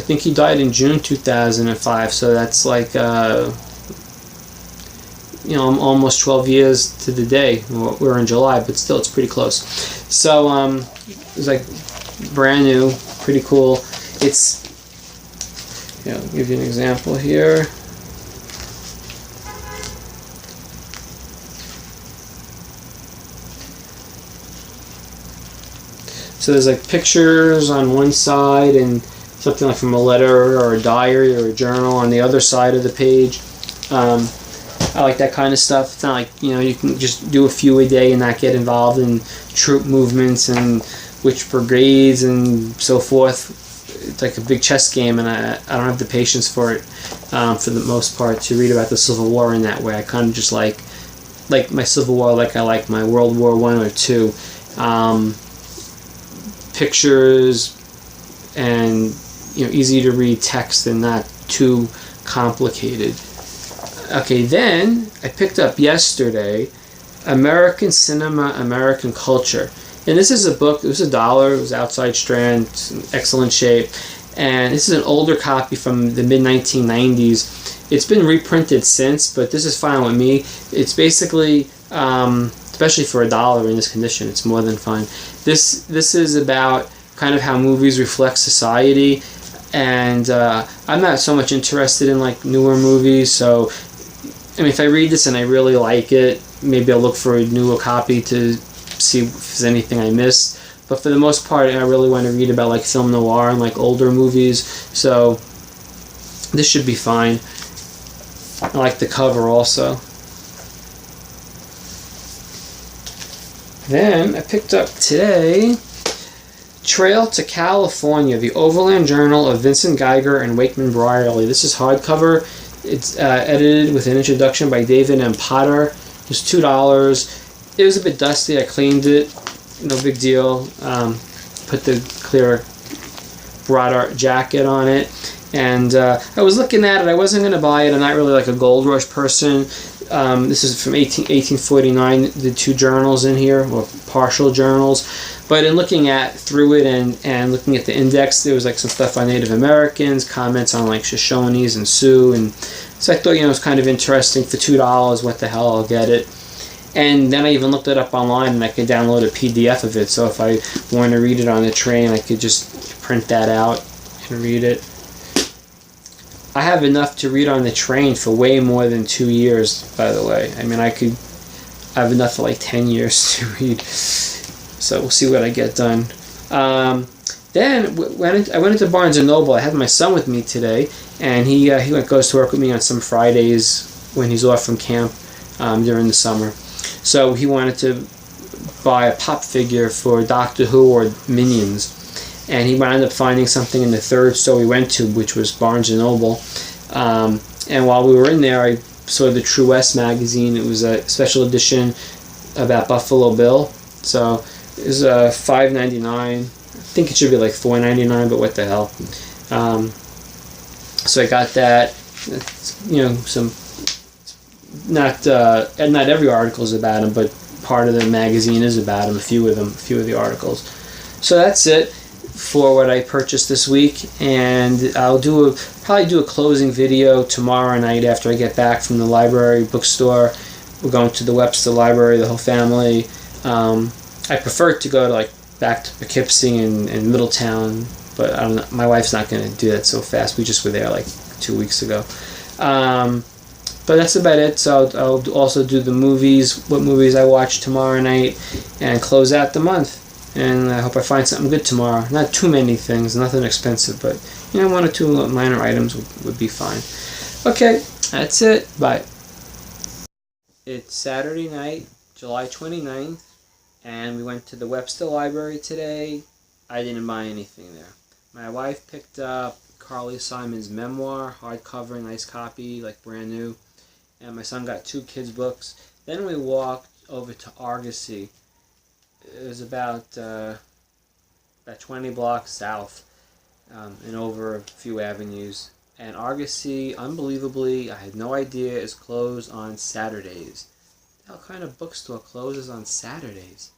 think he died in June 2005, so that's like almost 12 years to the day. We're in July, but still, it's pretty close. So it's like brand new, pretty cool. It's, I'll give you an example here. So there's like pictures on one side and something like from a letter or a diary or a journal on the other side of the page. I like that kind of stuff. It's not like, you can just do a few a day and not get involved in troop movements and which brigades and so forth. It's like a big chess game, and I don't have the patience for it, for the most part, to read about the Civil War in that way. I kind of just like my Civil War like I like my World War I or II. Pictures and easy to read text and not too complicated. Okay, then I picked up yesterday American Cinema, American Culture. And this is a book. It was $1. It was outside strand. It's in excellent shape. And this is an older copy from the mid-1990s. It's been reprinted since, but this is fine with me. It's basically, especially for $1 in this condition, it's more than fine. This is about kind of how movies reflect society. And I'm not so much interested in like newer movies, so if I read this and I really like it, maybe I'll look for a newer copy to see if there's anything I missed. But for the most part, I really want to read about like film noir and like older movies, so this should be fine. I like the cover also. Then I picked up today Trail to California, the Overland Journal of Vincent Geiger and Wakeman Brierley. This is hardcover. It's edited with an introduction by David M. Potter. It was $2. It was a bit dusty. I cleaned it. No big deal. Put the clear broad art jacket on it. And I was looking at it. I wasn't going to buy it. I'm not really like a Gold Rush person. This is from 1849, the two journals in here, or partial journals. But in looking through it and looking at the index, there was like some stuff on Native Americans, comments on like Shoshones and Sioux. And so I thought, it was kind of interesting. For $2, what the hell, I'll get it. And then I even looked it up online, and I could download a PDF of it. So if I want to read it on the train, I could just print that out and read it. I have enough to read on the train for way more than 2 years, by the way. I mean, I have enough for like 10 years to read. So we'll see what I get done. Then I went into Barnes & Noble. I had my son with me today, and he goes to work with me on some Fridays when he's off from camp during the summer. So he wanted to buy a pop figure for Doctor Who or Minions. And he wound up finding something in the third store we went to, which was Barnes & Noble. And while we were in there, I saw the True West magazine. It was a special edition about Buffalo Bill. So it was $5.99. I think it should be like $4.99, but what the hell. So I got that. Some not every article is about him, but part of the magazine is about him. A few of the articles. So that's it for what I purchased this week, and I'll probably do a closing video tomorrow night after I get back from the library bookstore. We're going to the Webster Library, the whole family. I prefer to go to back to Poughkeepsie and Middletown, but I don't know, my wife's not going to do that so fast. We just were there 2 weeks ago. But that's about it. So I'll also do the movies, what movies I watch tomorrow night, and close out the month. And I hope I find something good tomorrow. Not too many things, nothing expensive, but 1 or 2 minor items would be fine. Okay, that's it. Bye. It's Saturday night, July 29th, and we went to the Webster Library today. I didn't buy anything there. My wife picked up Carly Simon's memoir, hardcover, nice copy, brand new. And my son got 2 kids' books. Then we walked over to Argosy. It was about 20 blocks south and over a few avenues. And Argosy, unbelievably, I had no idea, is closed on Saturdays. What kind of bookstore closes on Saturdays?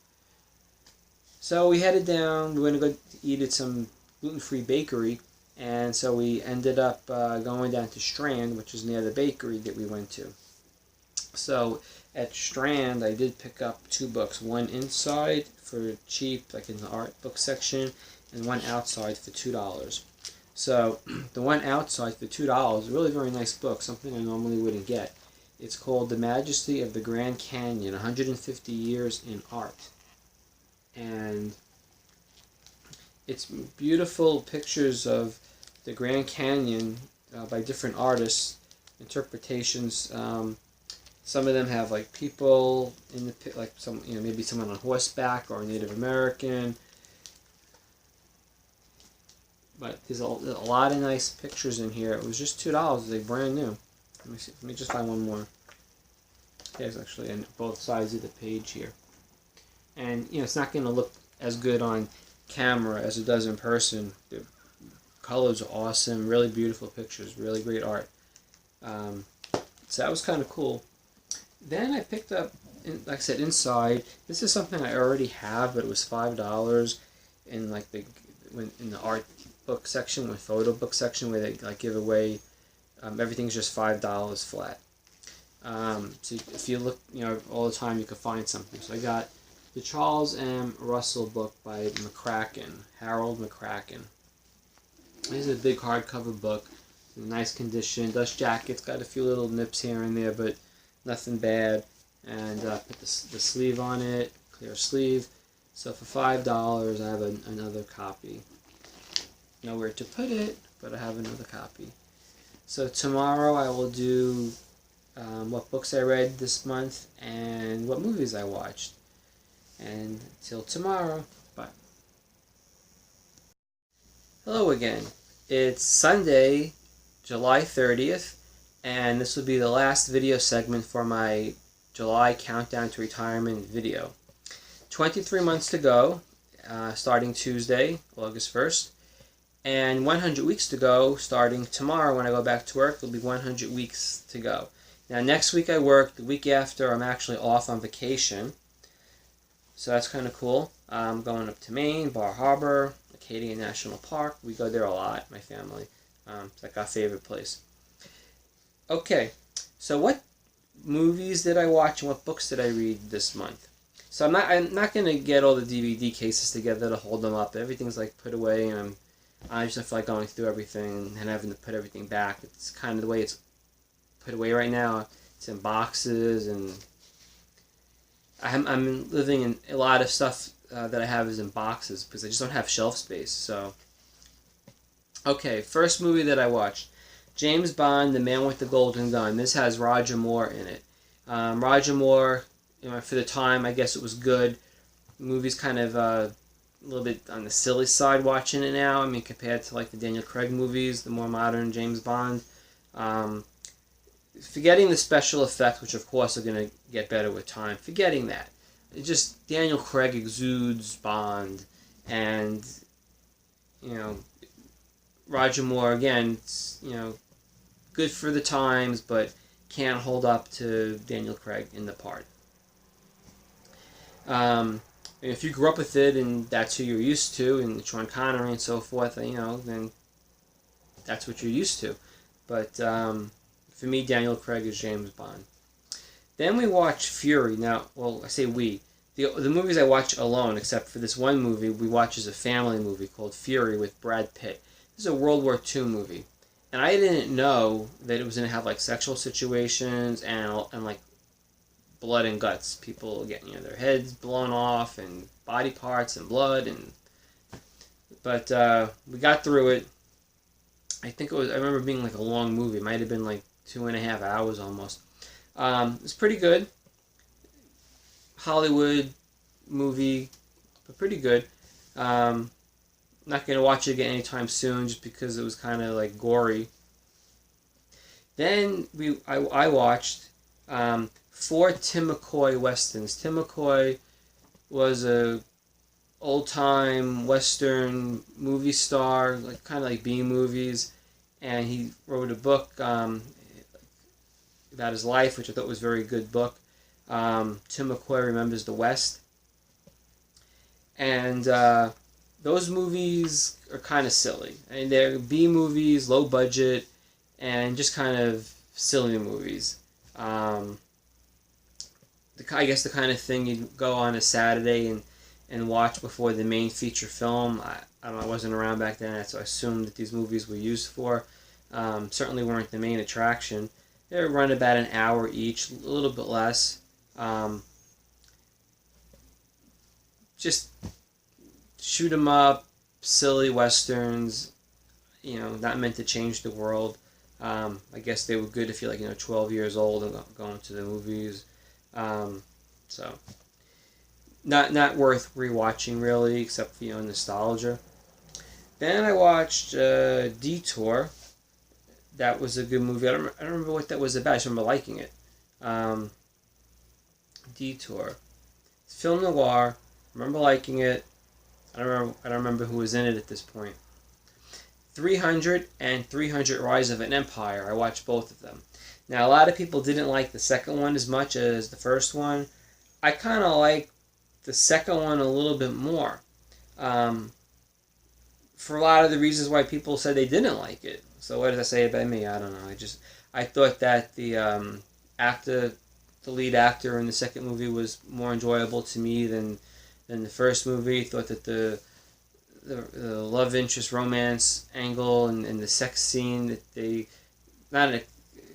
So we headed down. We were going to go eat at some gluten-free bakery. And so we ended up going down to Strand, which is near the bakery that we went to. So at Strand, I did pick up 2 books. One inside for cheap, in the art book section, and one outside for $2. So the one outside for $2 is a really very nice book, something I normally wouldn't get. It's called The Majesty of the Grand Canyon, 150 Years in Art. And it's beautiful pictures of the Grand Canyon by different artists, interpretations. Some of them have people in the maybe someone on horseback or a Native American. But there's a lot of nice pictures in here. It was just $2. They're brand new. Let me see. Let me just find one more. There's actually on both sides of the page here. And it's not going to look as good on camera as it does in person. The colors are awesome. Really beautiful pictures. Really great art. So that was kind of cool. Then I picked up, like I said, inside. This is something I already have, but it was $5 in in the art book section, the photo book section, where they give away. Everything's just $5 flat. So if you look, all the time, you can find something. So I got the Charles M. Russell book by McCracken, Harold McCracken. This is a big hardcover book, in nice condition. Dust jacket's got a few little nips here and there, but nothing bad. And put the sleeve on it, clear sleeve. So for $5, I have another copy. Nowhere to put it, but I have another copy. So tomorrow I will do what books I read this month and what movies I watched. And till tomorrow, bye. Hello again. It's Sunday, July 30th, and this will be the last video segment for my July countdown to retirement video. 23 months to go, starting Tuesday, August 1st, and 100 weeks to go, starting tomorrow when I go back to work. It'll be 100 weeks to go. Now, next week I work. The week after, I'm actually off on vacation. So that's kind of cool. I'm going up to Maine, Bar Harbor, Acadia National Park. We go there a lot, my family. It's like our favorite place. Okay, so what movies did I watch and what books did I read this month? So I'm not going to get all the DVD cases together to hold them up. Everything's like put away, and I just feel like going through everything and having to put everything back. It's kind of the way it's put away right now. It's in boxes, and I'm living in a lot of stuff that I have is in boxes because I just don't have shelf space. So, okay, first movie that I watched, James Bond, The Man with the Golden Gun. This has Roger Moore in it. Roger Moore, for the time, I guess it was good. The movie's kind of a little bit on the silly side watching it now. I mean, compared to like the Daniel Craig movies, the more modern James Bond. Forgetting the special effects, which of course are going to get better with time. Forgetting that. It just, Daniel Craig exudes Bond. And, Roger Moore, again, good for the times, but can't hold up to Daniel Craig in the part. If you grew up with it and that's who you're used to, and Sean Connery and so forth, then that's what you're used to. But for me, Daniel Craig is James Bond. Then we watch Fury. Now, well, I say we. The movies I watch alone, except for this one movie we watch as a family movie called Fury with Brad Pitt. This is a World War II movie. And I didn't know that it was going to have like sexual situations and like blood and guts. People getting their heads blown off and body parts and blood. But we got through it. I remember being like a long movie. It might have been like 2.5 hours almost. It's pretty good. Hollywood movie, but pretty good. Not going to watch it again anytime soon just because it was kind of like gory. Then I watched 4 Tim McCoy westerns. Tim McCoy was a old-time western movie star, like kind of like B movies, and he wrote a book about his life, which I thought was a very good book. Tim McCoy Remembers the West, and those movies are kind of silly. I mean, they're B movies, low budget, and just kind of silly movies. I guess the kind of thing you'd go on a Saturday and watch before the main feature film. I don't know, I wasn't around back then, so I assumed that these movies were used for. Certainly weren't the main attraction. They run about an hour each, a little bit less. Just shoot 'em up, silly westerns, not meant to change the world. I guess they were good if you're like 12 years old and going to the movies. So not worth rewatching really, except for nostalgia. Then I watched Detour. That was a good movie. I don't remember what that was about. I just remember liking it. Detour. It's film noir. I remember liking it. I don't remember who was in it at this point. 300 and 300 Rise of an Empire. I watched both of them. Now, a lot of people didn't like the second one as much as the first one. I kind of like the second one a little bit more. For a lot of the reasons why people said they didn't like it. So what does that say about me? I don't know. I thought that the lead actor in the second movie was more enjoyable to me than the first movie. I thought that the love interest romance angle and the sex scene that they not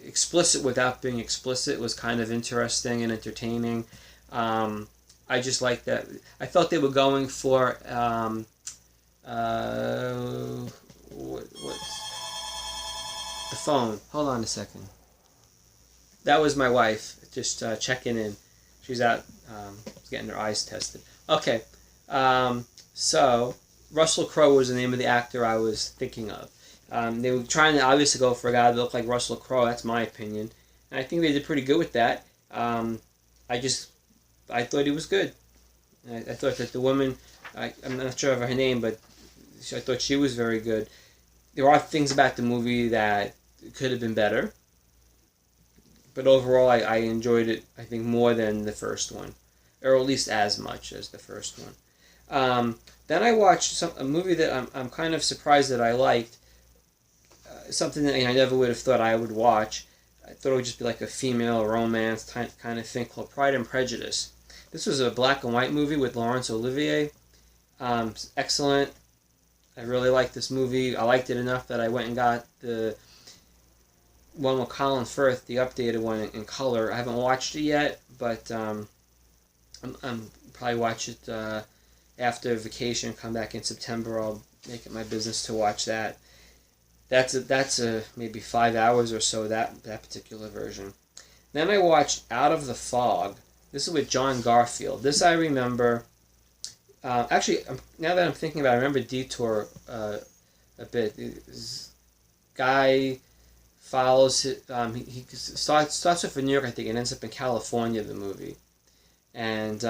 explicit without being explicit was kind of interesting and entertaining. I just liked that. I felt they were going for what's the phone? Hold on a second. That was my wife just checking in. She's out getting her eyes tested. Okay. So Russell Crowe was the name of the actor I was thinking of. They were trying to obviously go for a guy that looked like Russell Crowe. That's my opinion, and I think they did pretty good with that. I just I thought he was good. I thought that the woman, I'm not sure of her name, but I thought she was very good. There are things about the movie that could have been better, but overall, I enjoyed it. I think more than the first one, or at least as much as the first one. Then I watched a movie that I'm kind of surprised that I liked. Something that I never would have thought I would watch. I thought it would just be like a female romance kind of thing called Pride and Prejudice. This was a black and white movie with Laurence Olivier. Excellent. I really liked this movie. I liked it enough that I went and got the one with Colin Firth, the updated one in color. I haven't watched it yet, but I'm probably watch it after vacation. Come back in September. I'll make it my business to watch that. That's a maybe 5 hours or so, that particular version. Then I watched Out of the Fog. This is with John Garfield. This I remember. Actually, now that I'm thinking about it, I remember Detour a bit. This guy follows it. He starts off in New York, I think, and ends up in California. The movie, and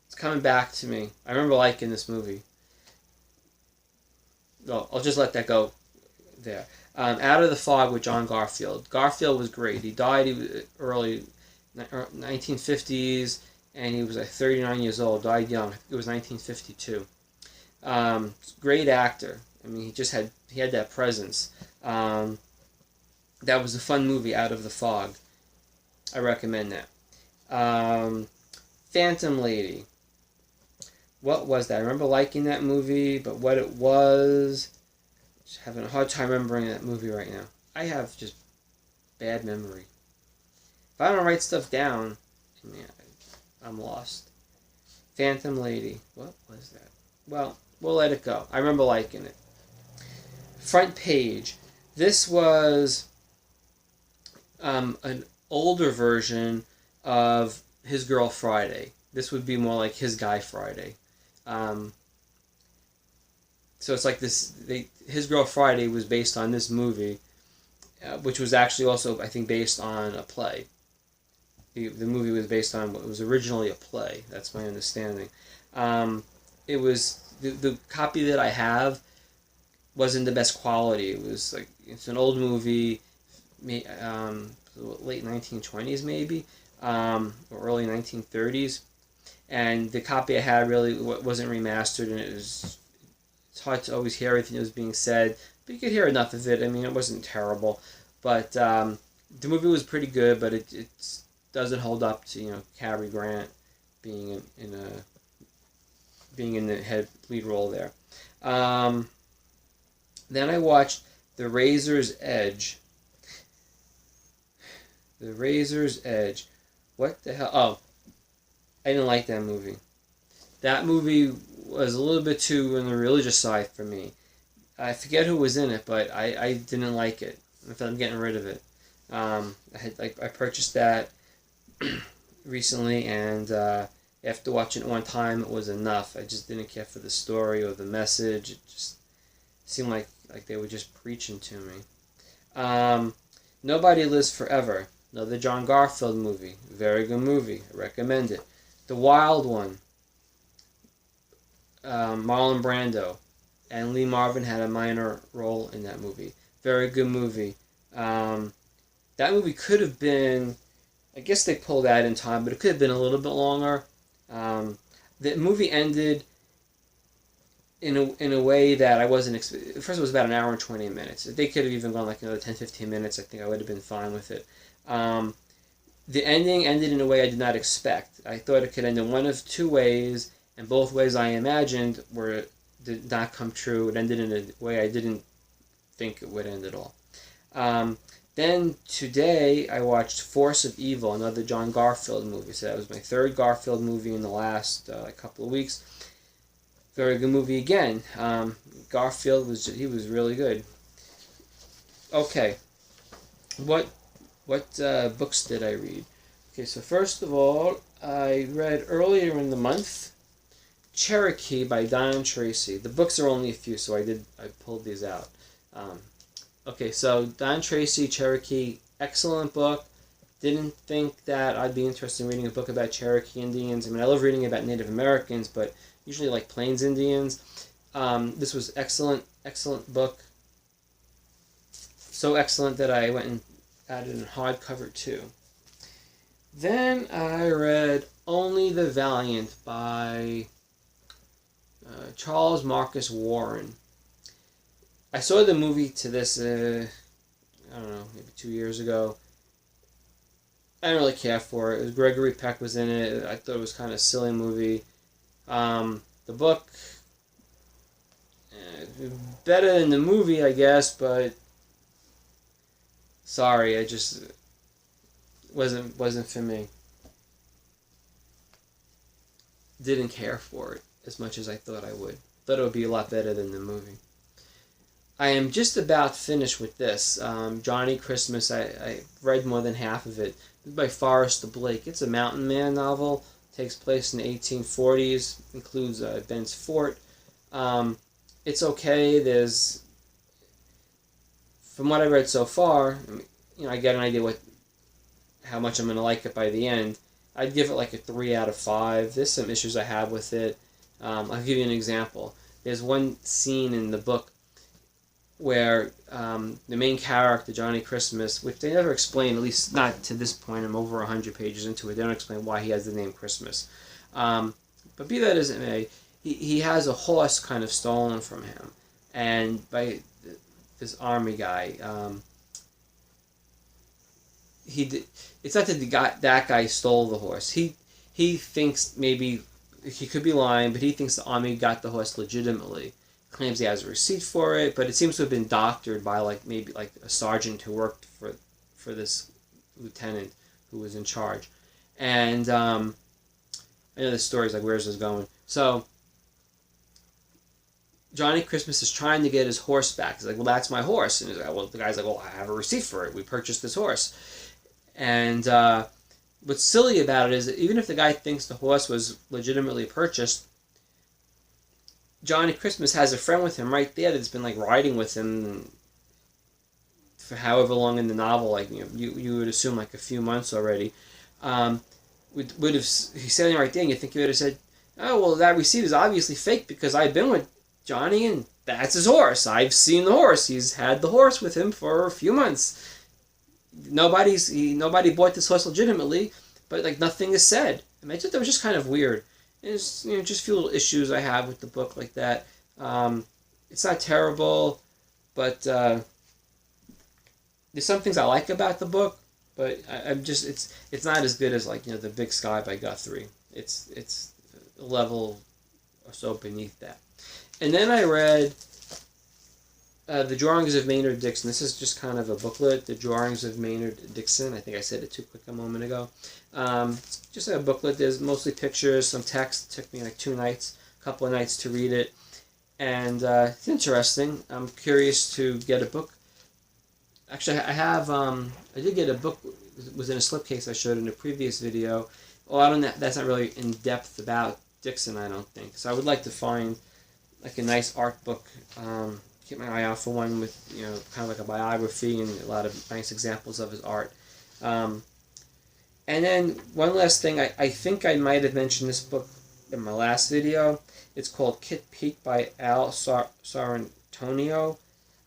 it's coming back to me. I remember liking this movie. Well, I'll just let that go there. Out of the Fog with John Garfield. Garfield was great. He died early 1950s, and he was like 39 years old. Died young. It was 1952. Great actor. I mean, he had that presence. That was a fun movie, Out of the Fog. I recommend that. Phantom Lady. What was that? I remember liking that movie, but what it was, just having a hard time remembering that movie right now. I have just bad memory. If I don't write stuff down, man, I'm lost. Phantom Lady. What was that? Well, we'll let it go. I remember liking it. Front Page. This was an older version of His Girl Friday. This would be more like His Guy Friday. So it's like this. His Girl Friday was based on this movie, which was actually also, I think, based on a play. The movie was based on what was originally a play. That's my understanding. It was the copy that I have wasn't the best quality. It was like, it's an old movie, late 1920s maybe, or early 1930s. And the copy I had really wasn't remastered, and it's hard to always hear everything that was being said, but you could hear enough of it. I mean, it wasn't terrible, but the movie was pretty good, but it doesn't hold up to Cary Grant being in the head lead role there. Then I watched The Razor's Edge. The Razor's Edge. What the hell? Oh, I didn't like that movie. That movie was a little bit too on the religious side for me. I forget who was in it, but I didn't like it. I felt I'm getting rid of it. I purchased that recently, and after watching it one time, it was enough. I just didn't care for the story or the message. It just seemed like they were just preaching to me. Nobody Lives Forever. Another John Garfield movie. Very good movie. I recommend it. The Wild One. Marlon Brando. And Lee Marvin had a minor role in that movie. Very good movie. That movie could have been, I guess they pulled that in time, but it could have been a little bit longer. The movie ended in a way that I wasn't expecting. First, it was about an hour and 20 minutes. If they could have even gone like another 10-15 minutes, I think I would have been fine with it. The ending ended in a way I did not expect. I thought it could end in one of two ways, and both ways I imagined did not come true. It ended in a way I didn't think it would end at all. Then today I watched Force of Evil, another John Garfield movie. So that was my third Garfield movie in the last couple of weeks. Very good movie again. Garfield was really good. Okay, what books did I read? Okay, so first of all, I read earlier in the month Cherokee by Diane Tracy. The books are only a few, so I pulled these out. Um, okay, so Diane Tracy, Cherokee, excellent book. Didn't think that I'd be interested in reading a book about Cherokee Indians. I mean, I love reading about Native Americans, but usually like Plains Indians. This was excellent, excellent book. So excellent that I went and added in hardcover too. Then I read Only the Valiant by Charles Marcus Warren. I saw the movie to this, I don't know, maybe 2 years ago. I didn't really care for it. Gregory Peck was in it. I thought it was kind of a silly movie. The book, better than the movie, I guess, but sorry, I just wasn't for me. Didn't care for it as much as I thought I would. Thought it would be a lot better than the movie. I am just about finished with this. Johnny Christmas, I read more than half of it. This is by Forrester Blake. It's a mountain man novel. Takes place in the 1840s. Includes Bent's Fort. It's okay. There's, from what I read so far, I get an idea how much I'm going to like it by the end. I'd give it like a 3 out of 5. There's some issues I have with it. I'll give you an example. There's one scene in the book where the main character, Johnny Christmas, which they never explain, at least not to this point, I'm over 100 pages into it, they don't explain why he has the name Christmas. But be that as it may, he has a horse kind of stolen from him, and by this army guy. It's not that that guy stole the horse. He thinks maybe, he could be lying, but he thinks the army got the horse legitimately. Claims he has a receipt for it, but it seems to have been doctored by maybe a sergeant who worked for this lieutenant who was in charge. And I know the story's like, where's this going? So Johnny Christmas is trying to get his horse back. He's like, well, that's my horse. And he's like, well, the guy's like, well, I have a receipt for it. We purchased this horse. And what's silly about it is that even if the guy thinks the horse was legitimately purchased, Johnny Christmas has a friend with him right there that's been riding with him for however long in the novel, you would assume a few months already. Would have, he's standing right there, and you think he would have said, oh, well, that receipt is obviously fake because I've been with Johnny and that's his horse. I've seen the horse. He's had the horse with him for a few months. Nobody bought this horse legitimately, but nothing is said. I thought that was just kind of weird. There's just a few little issues I have with the book like that. It's not terrible, but there's some things I like about the book, but it's not as good as The Big Sky by Guthrie. It's a level or so beneath that. And then I read The Drawings of Maynard Dixon. This is just kind of a booklet, The Drawings of Maynard Dixon. I think I said it too quick a moment ago. It's just a booklet. There's mostly pictures, some text. It took me 2 nights, a couple of nights to read it. And it's interesting. I'm curious to get a book. Actually, I did get a book. It was in a slipcase I showed in a previous video. Well, that's not really in depth about Dixon, I don't think. So I would like to find a nice art book. Keep my eye out for one with kind of a biography and a lot of nice examples of his art. And then one last thing, I think I might have mentioned this book in my last video. It's called Kitt Peak by Al Sorrentonio.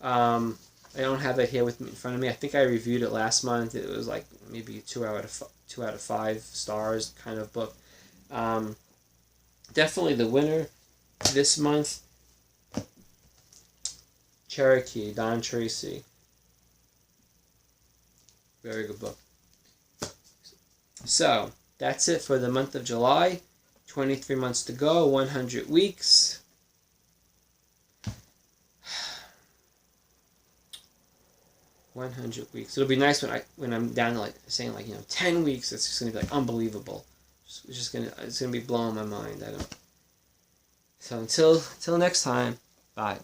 I don't have it here with me in front of me. I think I reviewed it last month. It was maybe 2 out of 5 stars kind of book. Definitely the winner this month, Cherokee, Don Tracy. Very good book. So, that's it for the month of July. 23 months to go, 100 weeks. It'll be nice when I'm down to saying 10 weeks. It's just gonna be unbelievable. It's gonna be blowing my mind. So until next time, bye.